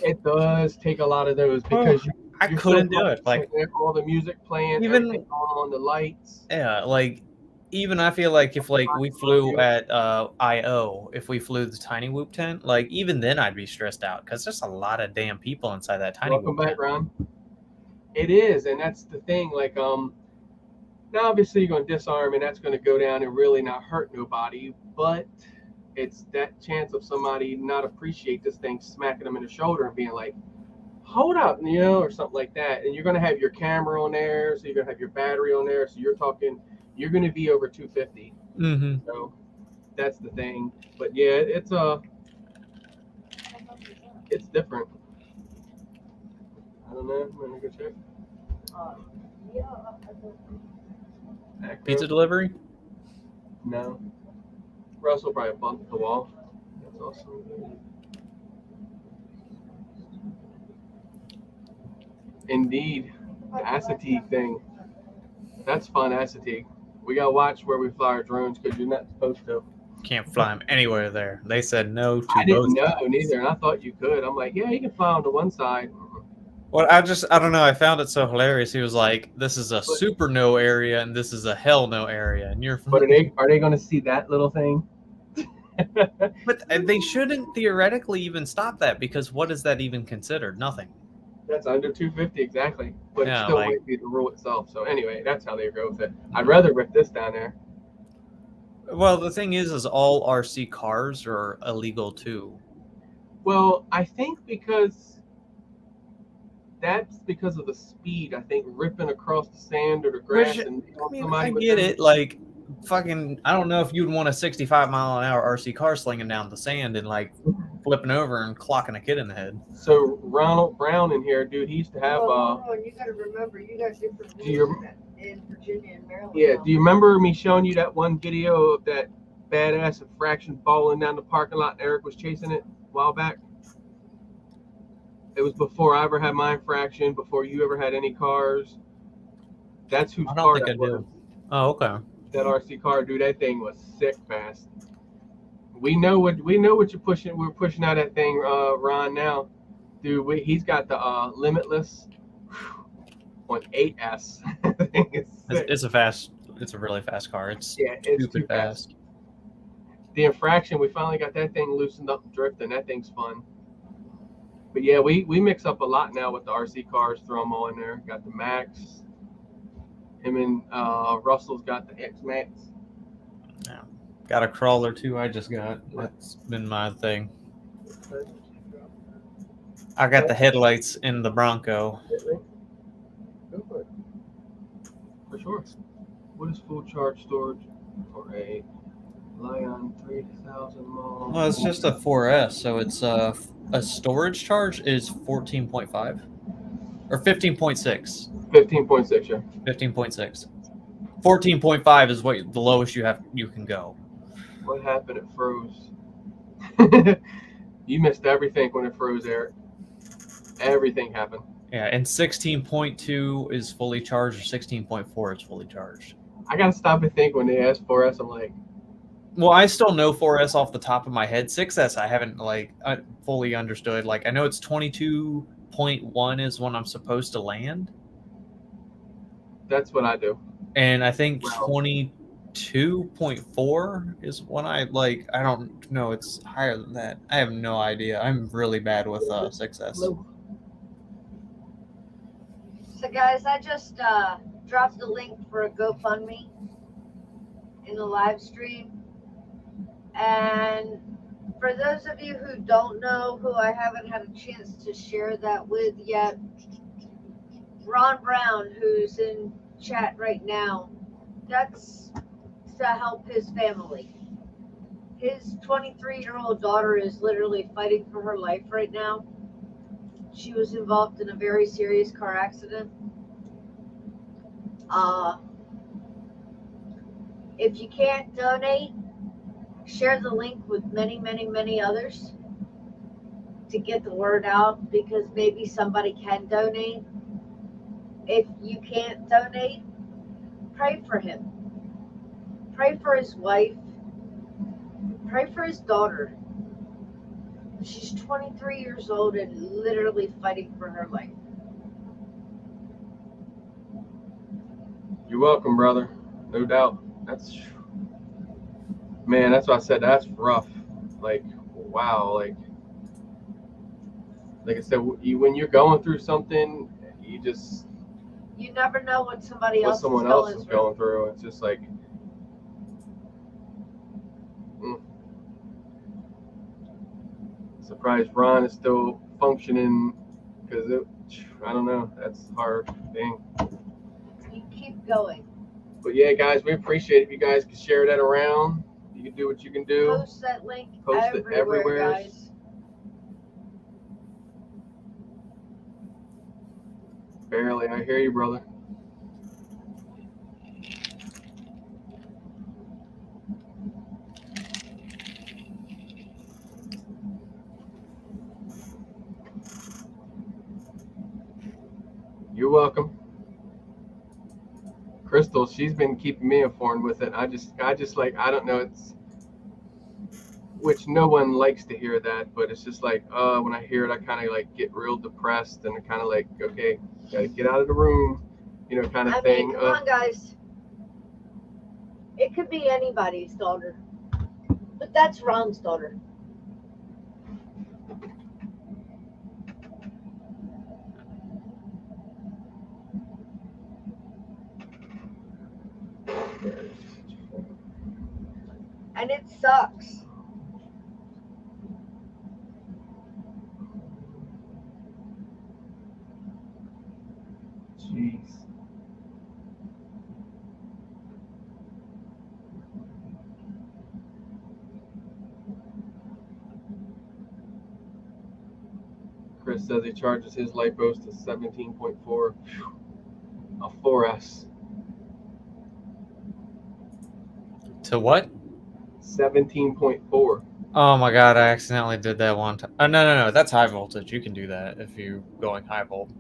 [SPEAKER 2] It does take a lot of those, because
[SPEAKER 1] I couldn't do it. Like
[SPEAKER 2] all the music playing,
[SPEAKER 1] even
[SPEAKER 2] everything on the lights.
[SPEAKER 1] Yeah, like even I feel like if like we flew at IO, if we flew the Tiny Whoop tent, like even then I'd be stressed out because there's a lot of damn people inside that Tiny Whoop tent.
[SPEAKER 2] Welcome back, Ron. It is, and that's the thing. Like now obviously you're going to disarm, and that's going to go down and really not hurt nobody, but it's that chance of somebody not appreciate this thing, smacking them in the shoulder and being like, hold up, you know, or something like that. And you're going to have your camera on there, so you're going to have your battery on there, so you're going to be over 250.
[SPEAKER 1] Mm-hmm.
[SPEAKER 2] So that's the thing. But yeah, it's different. I don't know. I'm going to go check.
[SPEAKER 1] Pizza delivery?
[SPEAKER 2] No. Russell probably bumped the wall. That's awesome. Indeed. The acetate thing. That's fun, acetate. We got to watch where we fly our drones, because you're not supposed to.
[SPEAKER 1] Can't fly them anywhere there. They said no to
[SPEAKER 2] I didn't know
[SPEAKER 1] sides.
[SPEAKER 2] neither, and I thought you could. I'm like, yeah, you can fly on the one side.
[SPEAKER 1] Well, I don't know. I found it so hilarious. He was like, this is a super no area, and this is a hell no area. And you're.
[SPEAKER 2] But are they going to see that little thing?
[SPEAKER 1] But they shouldn't theoretically even stop that, because what is that even considered? Nothing.
[SPEAKER 2] That's under 250 exactly, but
[SPEAKER 1] Yeah,
[SPEAKER 2] it still might be the rule itself. So anyway, that's how they go with it. I'd rather rip this down there.
[SPEAKER 1] Well, the thing is all RC cars are illegal too.
[SPEAKER 2] Well, I think that's because of the speed. I think ripping across the sand or the grass and
[SPEAKER 1] I get it. Like, fucking, I don't know if you'd want a 65-mile-an-hour RC car slinging down the sand and like flipping over and clocking a kid in the head.
[SPEAKER 2] So Ronald Brown in here, dude, he used to have.
[SPEAKER 3] You got to remember, you got different rules in Virginia and Maryland.
[SPEAKER 2] Yeah. Do you remember me showing you that one video of that badass infraction falling down the parking lot, and Eric was chasing it a while back? It was before I ever had my infraction, before you ever had any cars. That's whose car that was.
[SPEAKER 1] Oh, okay.
[SPEAKER 2] That RC car, dude, that thing was sick fast. We know what you're pushing. We're pushing out that thing, Ron. Now, dude, he's got the Limitless on 8S.
[SPEAKER 1] It's a really fast car. It's
[SPEAKER 2] stupid fast. The infraction, we finally got that thing loosened up and drifting. That thing's fun. But yeah, we mix up a lot now with the RC cars. Throw them all in there. Got the Max. Him and Russell's got the X-Max.
[SPEAKER 1] Yeah. Got a crawler too. I just got. That's been my thing. I got the headlights in the Bronco.
[SPEAKER 2] Go for it. For sure. What is full charge storage for a Lion 3000 mile?
[SPEAKER 1] Well, it's just a 4S, so it's a storage charge is 14.5 or 15.6.
[SPEAKER 2] 15.6, yeah.
[SPEAKER 1] 15.6. 14.5 is what the lowest you can go.
[SPEAKER 2] What happened? It froze. You missed everything when it froze, Eric. Everything happened.
[SPEAKER 1] Yeah, and 16.2 is fully charged, or 16.4 is fully charged.
[SPEAKER 2] I gotta stop and think when they ask 4S. I'm like,
[SPEAKER 1] well, I still know 4S off the top of my head. 6S, I haven't fully understood. Like, I know it's 22.1 is when I'm supposed to land.
[SPEAKER 2] That's what I do.
[SPEAKER 1] And I think 22.4 is when I don't know. It's higher than that. I have no idea. I'm really bad with 6S.
[SPEAKER 3] So, guys, I just dropped the link for a GoFundMe in the live stream. And for those of you who don't know, who I haven't had a chance to share that with yet, Ron Brown, who's in chat right now, that's to help his family. His 23-year-old daughter is literally fighting for her life right now. She was involved in a very serious car accident. If you can't donate, share the link with many, many, many others to get the word out, because maybe somebody can donate. If you can't donate, pray for him. Pray for his wife. Pray for his daughter. She's 23 years old and literally fighting for her life.
[SPEAKER 2] You're welcome, brother. No doubt. That's what I said. That's rough. Like, wow. Like I said, when you're going through something, you
[SPEAKER 3] never know what someone else is
[SPEAKER 2] going through. It's just like, surprised Ron is still functioning, because I don't know. That's a hard thing.
[SPEAKER 3] You keep going.
[SPEAKER 2] But yeah, guys, we appreciate it. If you guys can share that around, you can do what you can do.
[SPEAKER 3] Post that link
[SPEAKER 2] everywhere,
[SPEAKER 3] guys.
[SPEAKER 2] Barely. I hear you, brother. You're welcome. Crystal, she's been keeping me informed with it. I just like, I don't know, which no one likes to hear that, but it's just like, when I hear it, I kind of like get real depressed, and kind of like, okay, gotta get out of the room, kind of thing.
[SPEAKER 3] Come on, guys. It could be anybody's daughter, but that's Ron's daughter. And it sucks.
[SPEAKER 2] Jeez. Chris says he charges his lipos to 17.4. A 4S.
[SPEAKER 1] To what?
[SPEAKER 2] 17.4.
[SPEAKER 1] Oh my god, I accidentally did that one time. Oh, no. That's high voltage. You can do that if you're going high volt.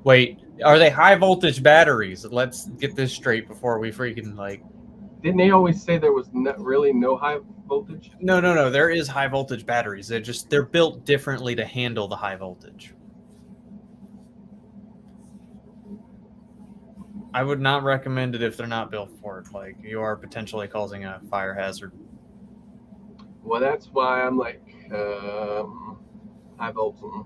[SPEAKER 1] Wait, are they high voltage batteries? Let's get this straight before we freaking
[SPEAKER 2] Didn't they always say there was really no high voltage?
[SPEAKER 1] No. There is high voltage batteries. They're built differently to handle the high voltage. I would not recommend it if they're not built for it. Like, you are potentially causing a fire hazard.
[SPEAKER 2] Well, that's why I'm like, high voltage.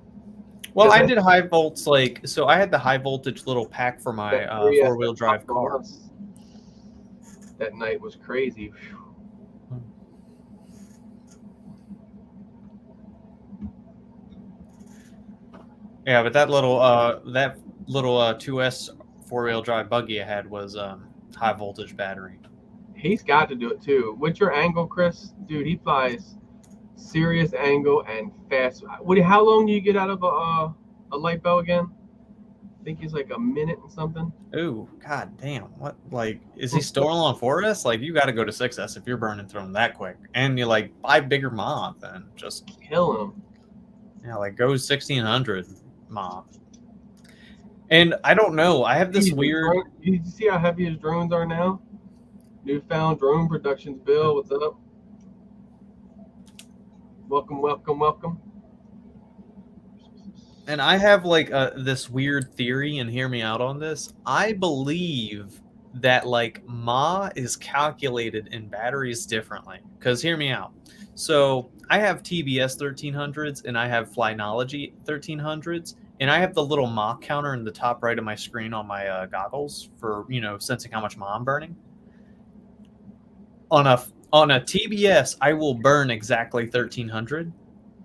[SPEAKER 1] Well, I did high volts, like, so I had the high voltage little pack for my 4-wheel drive car.
[SPEAKER 2] That night was crazy.
[SPEAKER 1] Yeah, but that little 2S 4-wheel drive buggy I had was high voltage battery.
[SPEAKER 2] He's got to do it too. What's your angle, Chris? Dude, he flies serious angle and fast. How long do you get out of a light bow again? I think it's like a minute and something.
[SPEAKER 1] Ooh, god damn. What, like, is he still on 4S? Like, you got to go to 6S if you're burning through them that quick. And you like buy bigger mob and just
[SPEAKER 2] kill him.
[SPEAKER 1] Yeah, like go 1600 mob. And I don't know. I have this weird.
[SPEAKER 2] You see how heavy his drones are now? Newfound Drone Productions, Bill. What's up? Welcome, welcome, welcome.
[SPEAKER 1] And I have like this weird theory, and hear me out on this. I believe that like Ma is calculated in batteries differently. Because hear me out. So I have TBS 1300s and I have Flynology 1300s. And I have the little Ma counter in the top right of my screen on my goggles for, sensing how much Ma I'm burning. On a TBS, I will burn exactly 1300.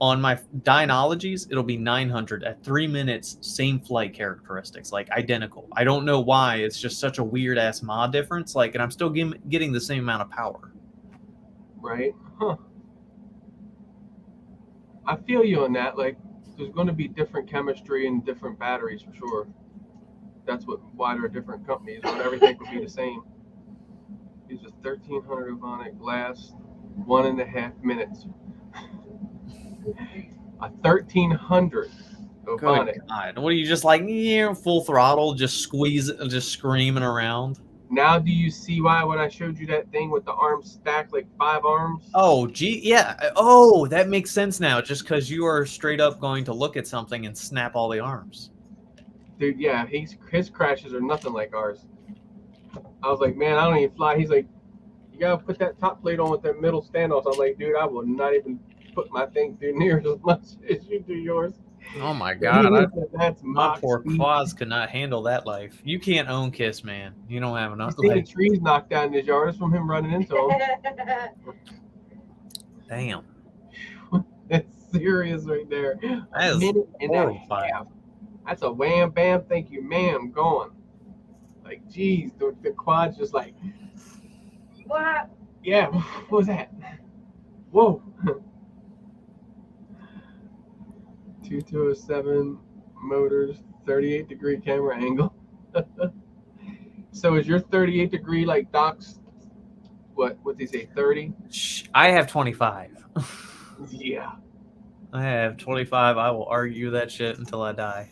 [SPEAKER 1] On my Dynologies, it'll be 900 at 3 minutes, same flight characteristics, like identical. I don't know why. It's just such a weird ass Ma difference. Like, and I'm still getting the same amount of power.
[SPEAKER 2] Right? Huh. I feel you on that. Like, there's going to be different chemistry and different batteries for sure. That's why there are different companies, but everything would be the same. These are 1300 Ovonic last 1.5 minutes. A 1300 Ovonic.
[SPEAKER 1] Good God. What are you just like, full throttle, just squeeze it, just screaming around?
[SPEAKER 2] Now do you see why when I showed you that thing with the arms stacked like 5 arms?
[SPEAKER 1] Oh, gee, yeah. Oh, that makes sense now, just because you are straight up going to look at something and snap all the arms.
[SPEAKER 2] Dude, yeah, his crashes are nothing like ours. I was like, man, I don't even fly. He's like, you gotta put that top plate on with that middle standoffs. I'm like, dude, I will not even put my thing through near as much as you do yours.
[SPEAKER 1] Oh my God,
[SPEAKER 2] that's
[SPEAKER 1] my poor quads could not handle that life. You can't own KISS, man. You don't have enough.
[SPEAKER 2] You see the trees knocked down in his yard. It's from him running into them.
[SPEAKER 1] Damn.
[SPEAKER 2] That's serious right there.
[SPEAKER 1] That is
[SPEAKER 2] minute and a half. That's a wham bam, thank you, ma'am, gone. Like, geez, the quad's just like,
[SPEAKER 3] what?
[SPEAKER 2] Yeah, what was that? Whoa. 2207 motors, 38-degree camera angle. So is your 38-degree like Doc's? What they say, 30?
[SPEAKER 1] I have 25.
[SPEAKER 2] Yeah.
[SPEAKER 1] I have 25. I will argue that shit until I die.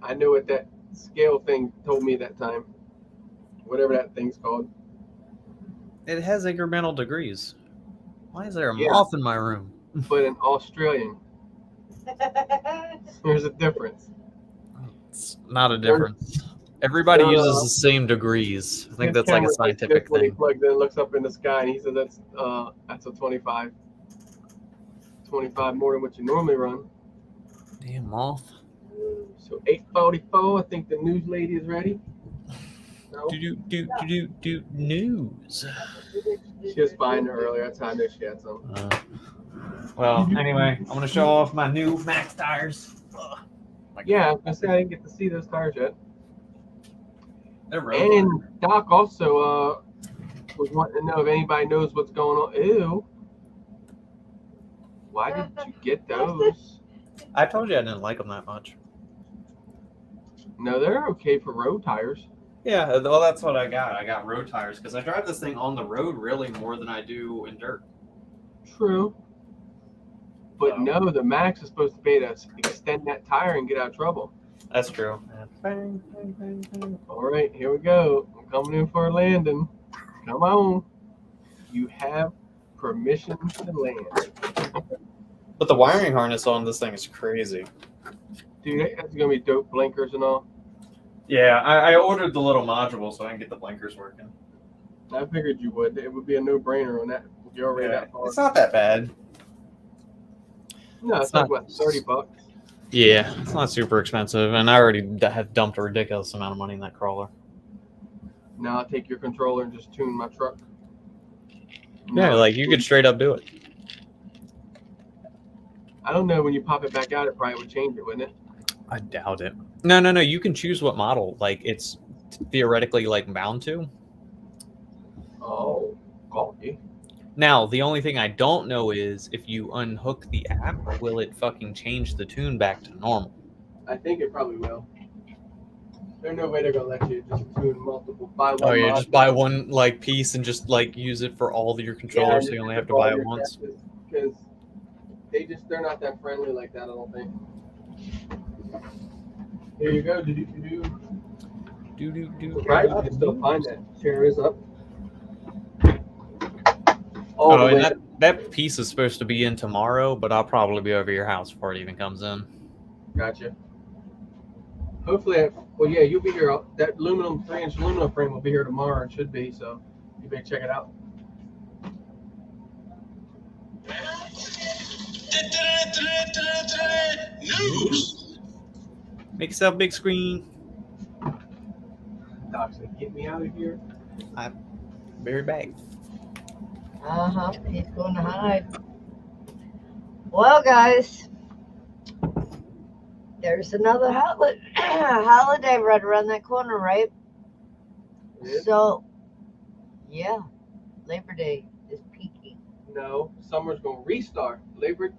[SPEAKER 2] I know what that scale thing told me that time. Whatever that thing's called.
[SPEAKER 1] It has incremental degrees. Why is there a moth in my room?
[SPEAKER 2] But in Australian, there's a difference.
[SPEAKER 1] It's not a difference. Everybody uses the same degrees. I think that's like a scientific thing.
[SPEAKER 2] When he plugs in, looks up in the sky, and he said that's a 25. 25 more than what you normally run.
[SPEAKER 1] Damn moth.
[SPEAKER 2] So 8:44. I think the news lady is ready. No?
[SPEAKER 1] Do news.
[SPEAKER 2] She was fine earlier. That's how I knew she had some.
[SPEAKER 1] Well, anyway, I'm gonna show off my new Max tires.
[SPEAKER 2] Yeah, I was gonna say I didn't get to see those tires yet.
[SPEAKER 1] They're
[SPEAKER 2] and Doc also was wanting to know if anybody knows what's going on. Ew. Why did you get those?
[SPEAKER 1] I told you I didn't like them that much.
[SPEAKER 2] No, they're okay for road tires.
[SPEAKER 1] Yeah, well, that's what I got. I got road tires because I drive this thing on the road really more than I do in dirt.
[SPEAKER 2] True. But no, the Max is supposed to be able to extend that tire and get out of trouble.
[SPEAKER 1] That's true.
[SPEAKER 2] Bang, bang, bang, bang. All right, here we go. I'm coming in for a landing. Come on. You have permission to land.
[SPEAKER 1] But the wiring harness on this thing is crazy.
[SPEAKER 2] Dude, that's going to be dope blinkers and all.
[SPEAKER 1] Yeah, I ordered the little module so I can get the blinkers working.
[SPEAKER 2] I figured you would. It would be a no-brainer on that. You're already that far.
[SPEAKER 1] It's not that bad.
[SPEAKER 2] No, it's like what, $30?
[SPEAKER 1] Yeah, it's not super expensive, and I already have dumped a ridiculous amount of money in that crawler.
[SPEAKER 2] Now I'll take your controller and just tune my truck.
[SPEAKER 1] Yeah, like you could straight up do it.
[SPEAKER 2] I don't know, when you pop it back out, it probably would change it, wouldn't it?
[SPEAKER 1] I doubt it. No. You can choose what model. Like it's theoretically like bound to.
[SPEAKER 2] Oh, coffee.
[SPEAKER 1] Now, the only thing I don't know is if you unhook the app, will it fucking change the tune back to normal?
[SPEAKER 2] I think it probably will. There's no way they're gonna let you just tune multiple. Buy one.
[SPEAKER 1] Oh yeah, just buy one like piece and just like use it for all of your controllers, so you only have to buy it once.
[SPEAKER 2] Because they're not that friendly like that, I don't think. Here you go. Do. Right, you can still find that. Chair is up.
[SPEAKER 1] Oh, and that piece is supposed to be in tomorrow, but I'll probably be over your house before it even comes in.
[SPEAKER 2] Gotcha. Hopefully, yeah, you'll be here. That 3-inch aluminum frame will be here tomorrow. It should be, so you better check it out.
[SPEAKER 4] News.
[SPEAKER 1] Make yourself big screen.
[SPEAKER 2] Doc said, "Get me out of here."
[SPEAKER 1] I'm very bad.
[SPEAKER 3] He's going to hide. Well, guys, there's another holiday right around that corner, right?
[SPEAKER 2] Yeah.
[SPEAKER 3] So, yeah, Labor Day is peaking.
[SPEAKER 2] No, summer's gonna restart.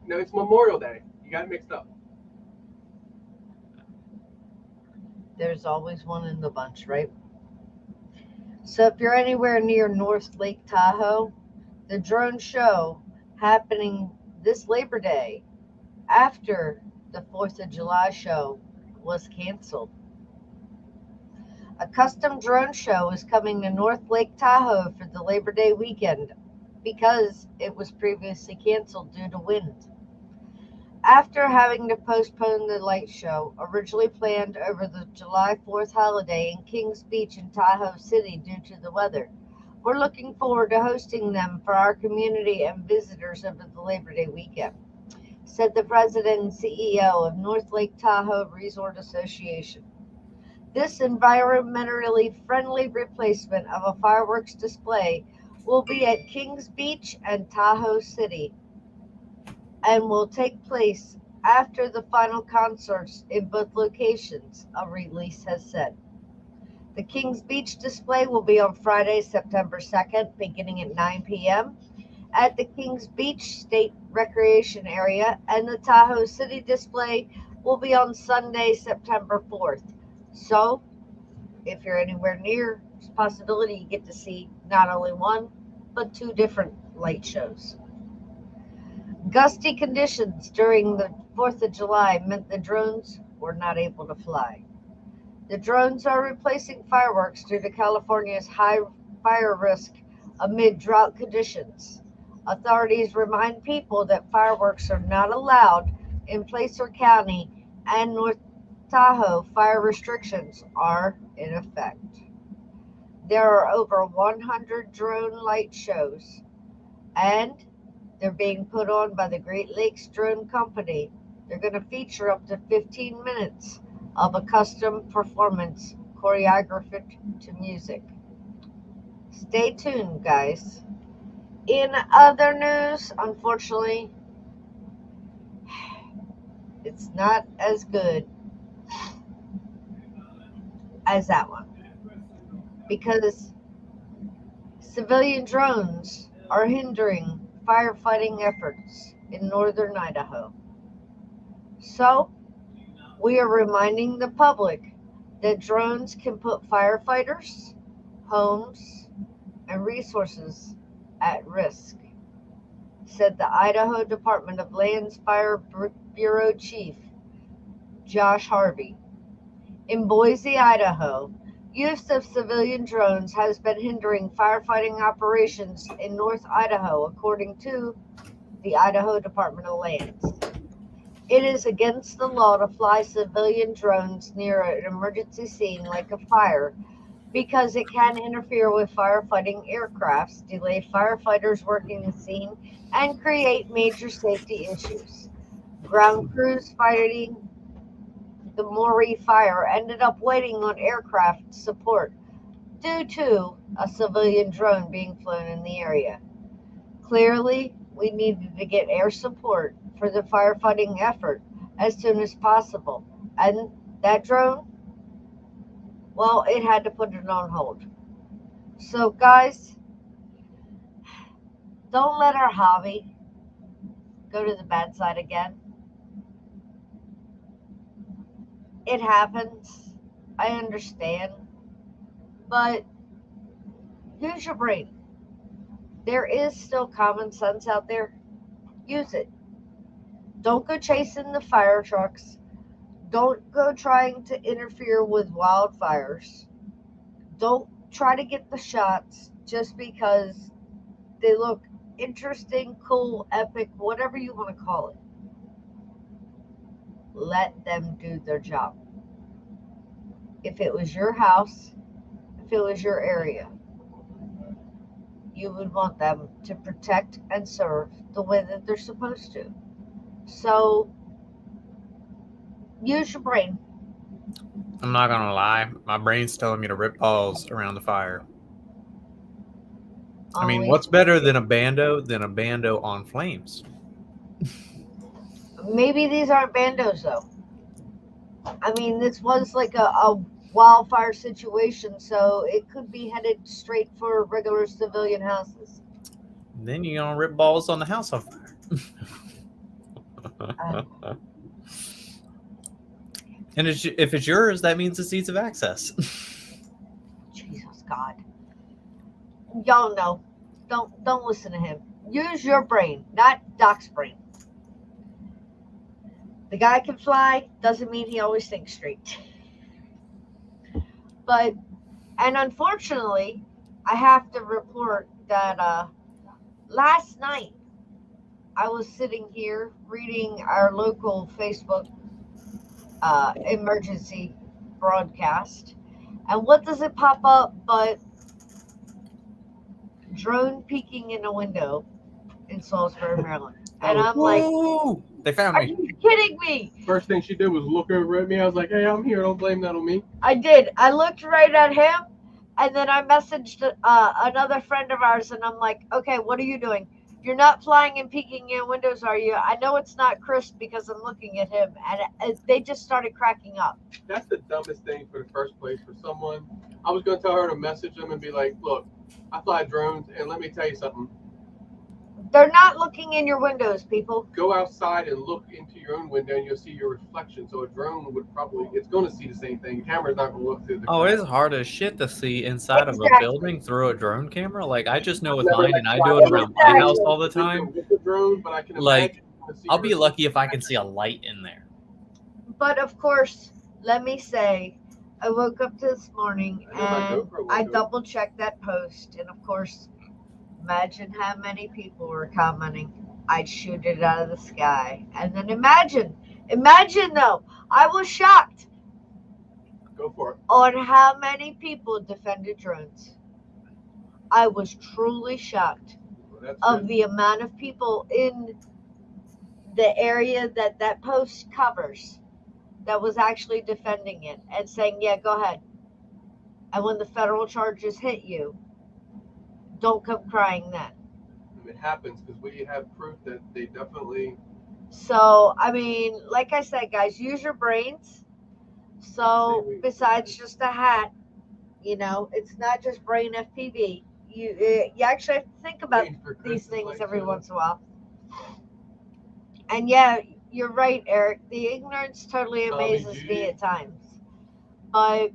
[SPEAKER 2] No, it's Memorial Day. You got it mixed up.
[SPEAKER 3] There's always one in the bunch, right? So if you're anywhere near North Lake Tahoe, the drone show happening this Labor Day after the 4th of July show was canceled. A custom drone show is coming to North Lake Tahoe for the Labor Day weekend because it was previously canceled due to wind. After having to postpone the light show, originally planned over the July 4th holiday in Kings Beach in Tahoe City due to the weather, we're looking forward to hosting them for our community and visitors over the Labor Day weekend, said the president and CEO of North Lake Tahoe Resort Association. This environmentally friendly replacement of a fireworks display will be at Kings Beach and Tahoe City and will take place after the final concerts in both locations, a release has said. The Kings Beach display will be on Friday, September 2nd, beginning at 9 p.m. at the Kings Beach State Recreation Area, and the Tahoe City display will be on Sunday, September 4th. So, if you're anywhere near, there's a possibility you get to see not only one, but 2 different light shows. Gusty conditions during the 4th of July meant the drones were not able to fly. The drones are replacing fireworks due to California's high fire risk amid drought conditions. Authorities remind people that fireworks are not allowed in Placer County, and North Tahoe fire restrictions are in effect. There are over 100 drone light shows, and they're being put on by the Great Lakes Drone Company. They're going to feature up to 15 minutes of a custom performance choreographed to music. Stay tuned, guys. In other news, unfortunately, it's not as good as that one because civilian drones are hindering firefighting efforts in northern Idaho. So, we are reminding the public that drones can put firefighters, homes, and resources at risk, said the Idaho Department of Lands Fire Bureau Chief Josh Harvey. In Boise, Idaho, use of civilian drones has been hindering firefighting operations in North Idaho, according to the Idaho Department of Lands. It is against the law to fly civilian drones near an emergency scene like a fire because it can interfere with firefighting aircrafts, delay firefighters working the scene, and create major safety issues. Ground crews fighting the Moree fire ended up waiting on aircraft support due to a civilian drone being flown in the area. Clearly, we needed to get air support for the firefighting effort as soon as possible. And that drone, well, it had to put it on hold. So, guys, don't let our hobby go to the bad side again. It happens. I understand. But use your brain. There is still common sense out there. Use it. Don't go chasing the fire trucks. Don't go trying to interfere with wildfires. Don't try to get the shots just because they look interesting, cool, epic, whatever you want to call it. Let them do their job. If it was your house, if it was your area, you would want them to protect and serve the way that they're supposed to. So use your brain.
[SPEAKER 1] I'm not gonna lie, my brain's telling me to rip balls around the fire. I mean, what's better than a bando on flames?
[SPEAKER 3] Maybe these aren't bandos though. I mean, this was like a wildfire situation, so it could be headed straight for regular civilian houses.
[SPEAKER 1] Then you're gonna rip balls on the house on fire. And if it's yours, that means it's ease of access.
[SPEAKER 3] Jesus God. Y'all know. Don't listen to him. Use your brain, not Doc's brain. The guy can fly, doesn't mean he always thinks straight. But, and unfortunately, I have to report that last night I was sitting here reading our local Facebook emergency broadcast, and what does it pop up but drone peeking in a window in Salisbury, Maryland? And I'm like,
[SPEAKER 1] they found me.
[SPEAKER 3] Are you kidding me?
[SPEAKER 2] First thing she did was look over at me. I was like, hey, I'm here. Don't blame that on me.
[SPEAKER 3] I did. I looked right at him, and then I messaged another friend of ours, and I'm like, okay, what are you doing? You're not flying and peeking in windows, are you? I know it's not Chris because I'm looking at him. And they just started cracking up.
[SPEAKER 2] That's the dumbest thing for the first place for someone. I was going to tell her to message them and be like, look, I fly drones, and let me tell you something.
[SPEAKER 3] They're not looking in your windows, people.
[SPEAKER 2] Go outside and look into your own window, and you'll see your reflection. So a drone would probably, it's going to see the same thing. The camera's not going to look through the
[SPEAKER 1] Oh, it's hard as shit to see inside of a building through a drone camera. Like, I just know with mine, and I do it around my house all the time.
[SPEAKER 2] With the drone, but I can
[SPEAKER 1] like, I'll be lucky if I can see a light in there.
[SPEAKER 3] But of course, let me say, I woke up this morning and I double checked that post, and of course, imagine how many people were commenting, I'd shoot it out of the sky. And then imagine though, I was shocked.
[SPEAKER 2] Go for it.
[SPEAKER 3] On how many people defended drones. I was truly shocked of the amount of people in the area that post covers that was actually defending it and saying, yeah, go ahead. And when the federal charges hit you, don't come crying then.
[SPEAKER 2] It happens because we have proof that they definitely.
[SPEAKER 3] So, I mean, like I said, guys, use your brains. So, besides just a hat, you know, it's not just brain FPV. You actually have to think about these things every once in a while. And yeah, you're right, Eric. The ignorance totally amazes me at times. But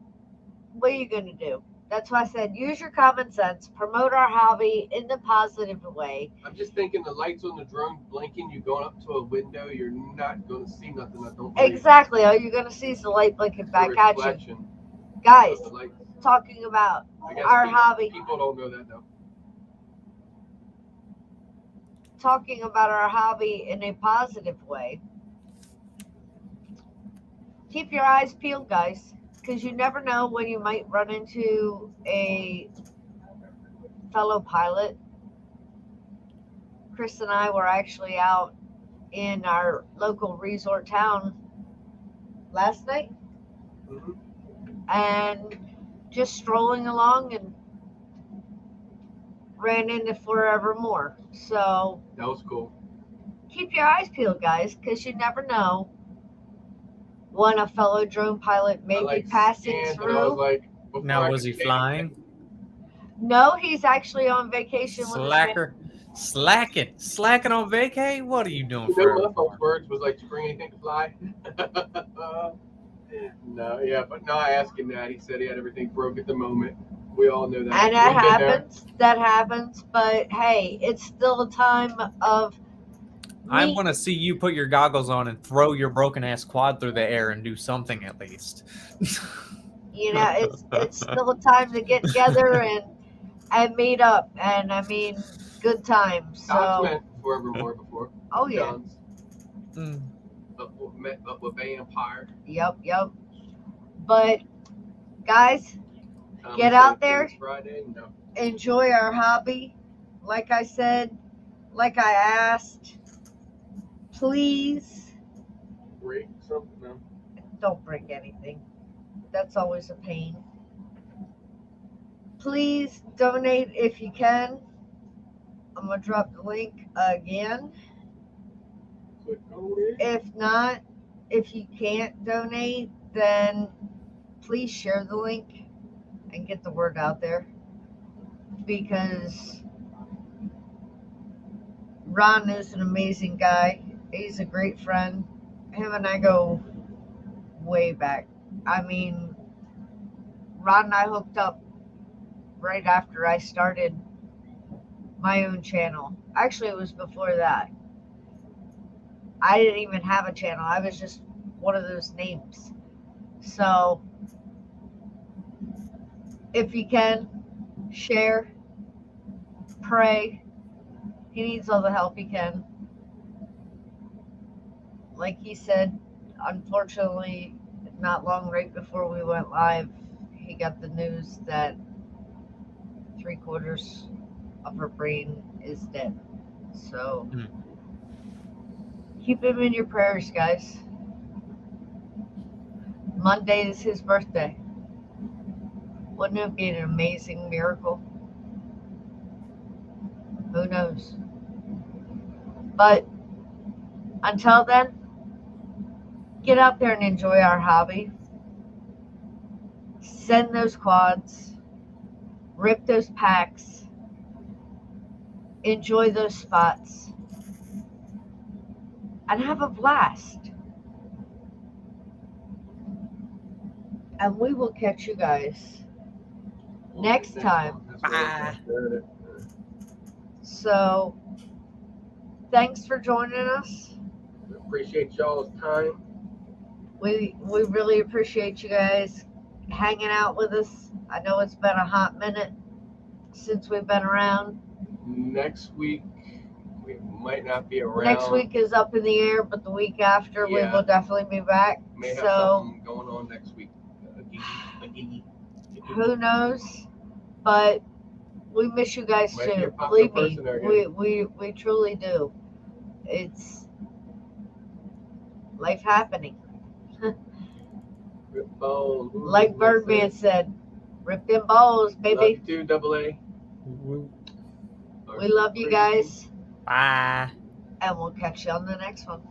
[SPEAKER 3] what are you going to do? That's why I said use your common sense, promote our hobby in the positive way.
[SPEAKER 2] I'm just thinking the lights on the drone blinking, you going up to a window, you're not going to see nothing. I don't believe.
[SPEAKER 3] Exactly. All you're going to see is the light blinking back at you. Guys, talking about our hobby.
[SPEAKER 2] People don't know that though.
[SPEAKER 3] Talking about our hobby in a positive way. Keep your eyes peeled, guys. Because you never know when you might run into a fellow pilot. Chris and I were actually out in our local resort town last night,
[SPEAKER 2] Mhm.
[SPEAKER 3] and just strolling along and ran into Forevermore. So
[SPEAKER 2] That was cool.
[SPEAKER 3] keep your eyes peeled, guys, because you never know when a fellow drone pilot may be passing
[SPEAKER 2] scanned, and I was
[SPEAKER 3] through.
[SPEAKER 2] like, before
[SPEAKER 1] Now,
[SPEAKER 2] I
[SPEAKER 1] was
[SPEAKER 2] could
[SPEAKER 1] he
[SPEAKER 2] say
[SPEAKER 1] flying?
[SPEAKER 3] No, he's actually on vacation with his
[SPEAKER 1] Slacker. Slacking on vacay? What are you doing,
[SPEAKER 2] anything. My
[SPEAKER 1] Forevermore?
[SPEAKER 2] first words was like, "Did you bring anything to fly?" No, yeah, but not asking that. He said he had everything broke at the moment. We all know that.
[SPEAKER 3] And that
[SPEAKER 2] We've been there.
[SPEAKER 3] happens. That happens. But hey, it's still a time of
[SPEAKER 1] I want to see you put your goggles on and throw your broken ass quad through the air and do something at least.
[SPEAKER 3] you know, it's still a time to get together and meet up. And I mean, good times.
[SPEAKER 2] Doc's
[SPEAKER 3] So,
[SPEAKER 2] met Forevermore before.
[SPEAKER 3] oh yeah,
[SPEAKER 2] John's met up with Vampire.
[SPEAKER 3] yep. But guys, get out there.
[SPEAKER 2] Friday? No.
[SPEAKER 3] Enjoy our hobby. Like I said, like I asked, please
[SPEAKER 2] Break something? No.
[SPEAKER 3] don't break anything. That's always a pain. Please donate if you can. I'm going to drop the link again.
[SPEAKER 2] Click on it.
[SPEAKER 3] If not, if you can't donate, then please share the link and get the word out there. Because Ron is an amazing guy. He's a great friend. Him and I go way back. I mean, Ron and I hooked up right after I started my own channel. Actually, it was before that. I didn't even have a channel. I was just one of those names. So, if you can, share, pray. He needs all the help he can. Like he said, unfortunately, not long right before we went live, he got the news that 3/4 of her brain is dead. So keep him in your prayers, guys. Monday is his birthday. Wouldn't it be an amazing miracle? Who knows? But until then, get out there and enjoy our hobby. Send those quads. Rip those packs. Enjoy those spots. And have a blast. And we will catch you guys next time.
[SPEAKER 1] Bye.
[SPEAKER 3] So, thanks for joining us.
[SPEAKER 2] We appreciate y'all's time.
[SPEAKER 3] We really appreciate you guys hanging out with us. I know it's been a hot minute since we've been around.
[SPEAKER 2] Next week, we might not be around.
[SPEAKER 3] Next week is up in the air, but the week after we will definitely be back.
[SPEAKER 2] May have
[SPEAKER 3] So
[SPEAKER 2] something going on next week.
[SPEAKER 3] Who knows? But we miss you guys
[SPEAKER 2] Might be
[SPEAKER 3] too.
[SPEAKER 2] a popular
[SPEAKER 3] Believe me,
[SPEAKER 2] person there again.
[SPEAKER 3] we truly do. It's life happening.
[SPEAKER 2] Rip balls.
[SPEAKER 3] Like Birdman said, rip them balls, baby.
[SPEAKER 2] Love you too, Double A.
[SPEAKER 3] We love you guys,
[SPEAKER 1] Bye.
[SPEAKER 3] and we'll catch you on the next one.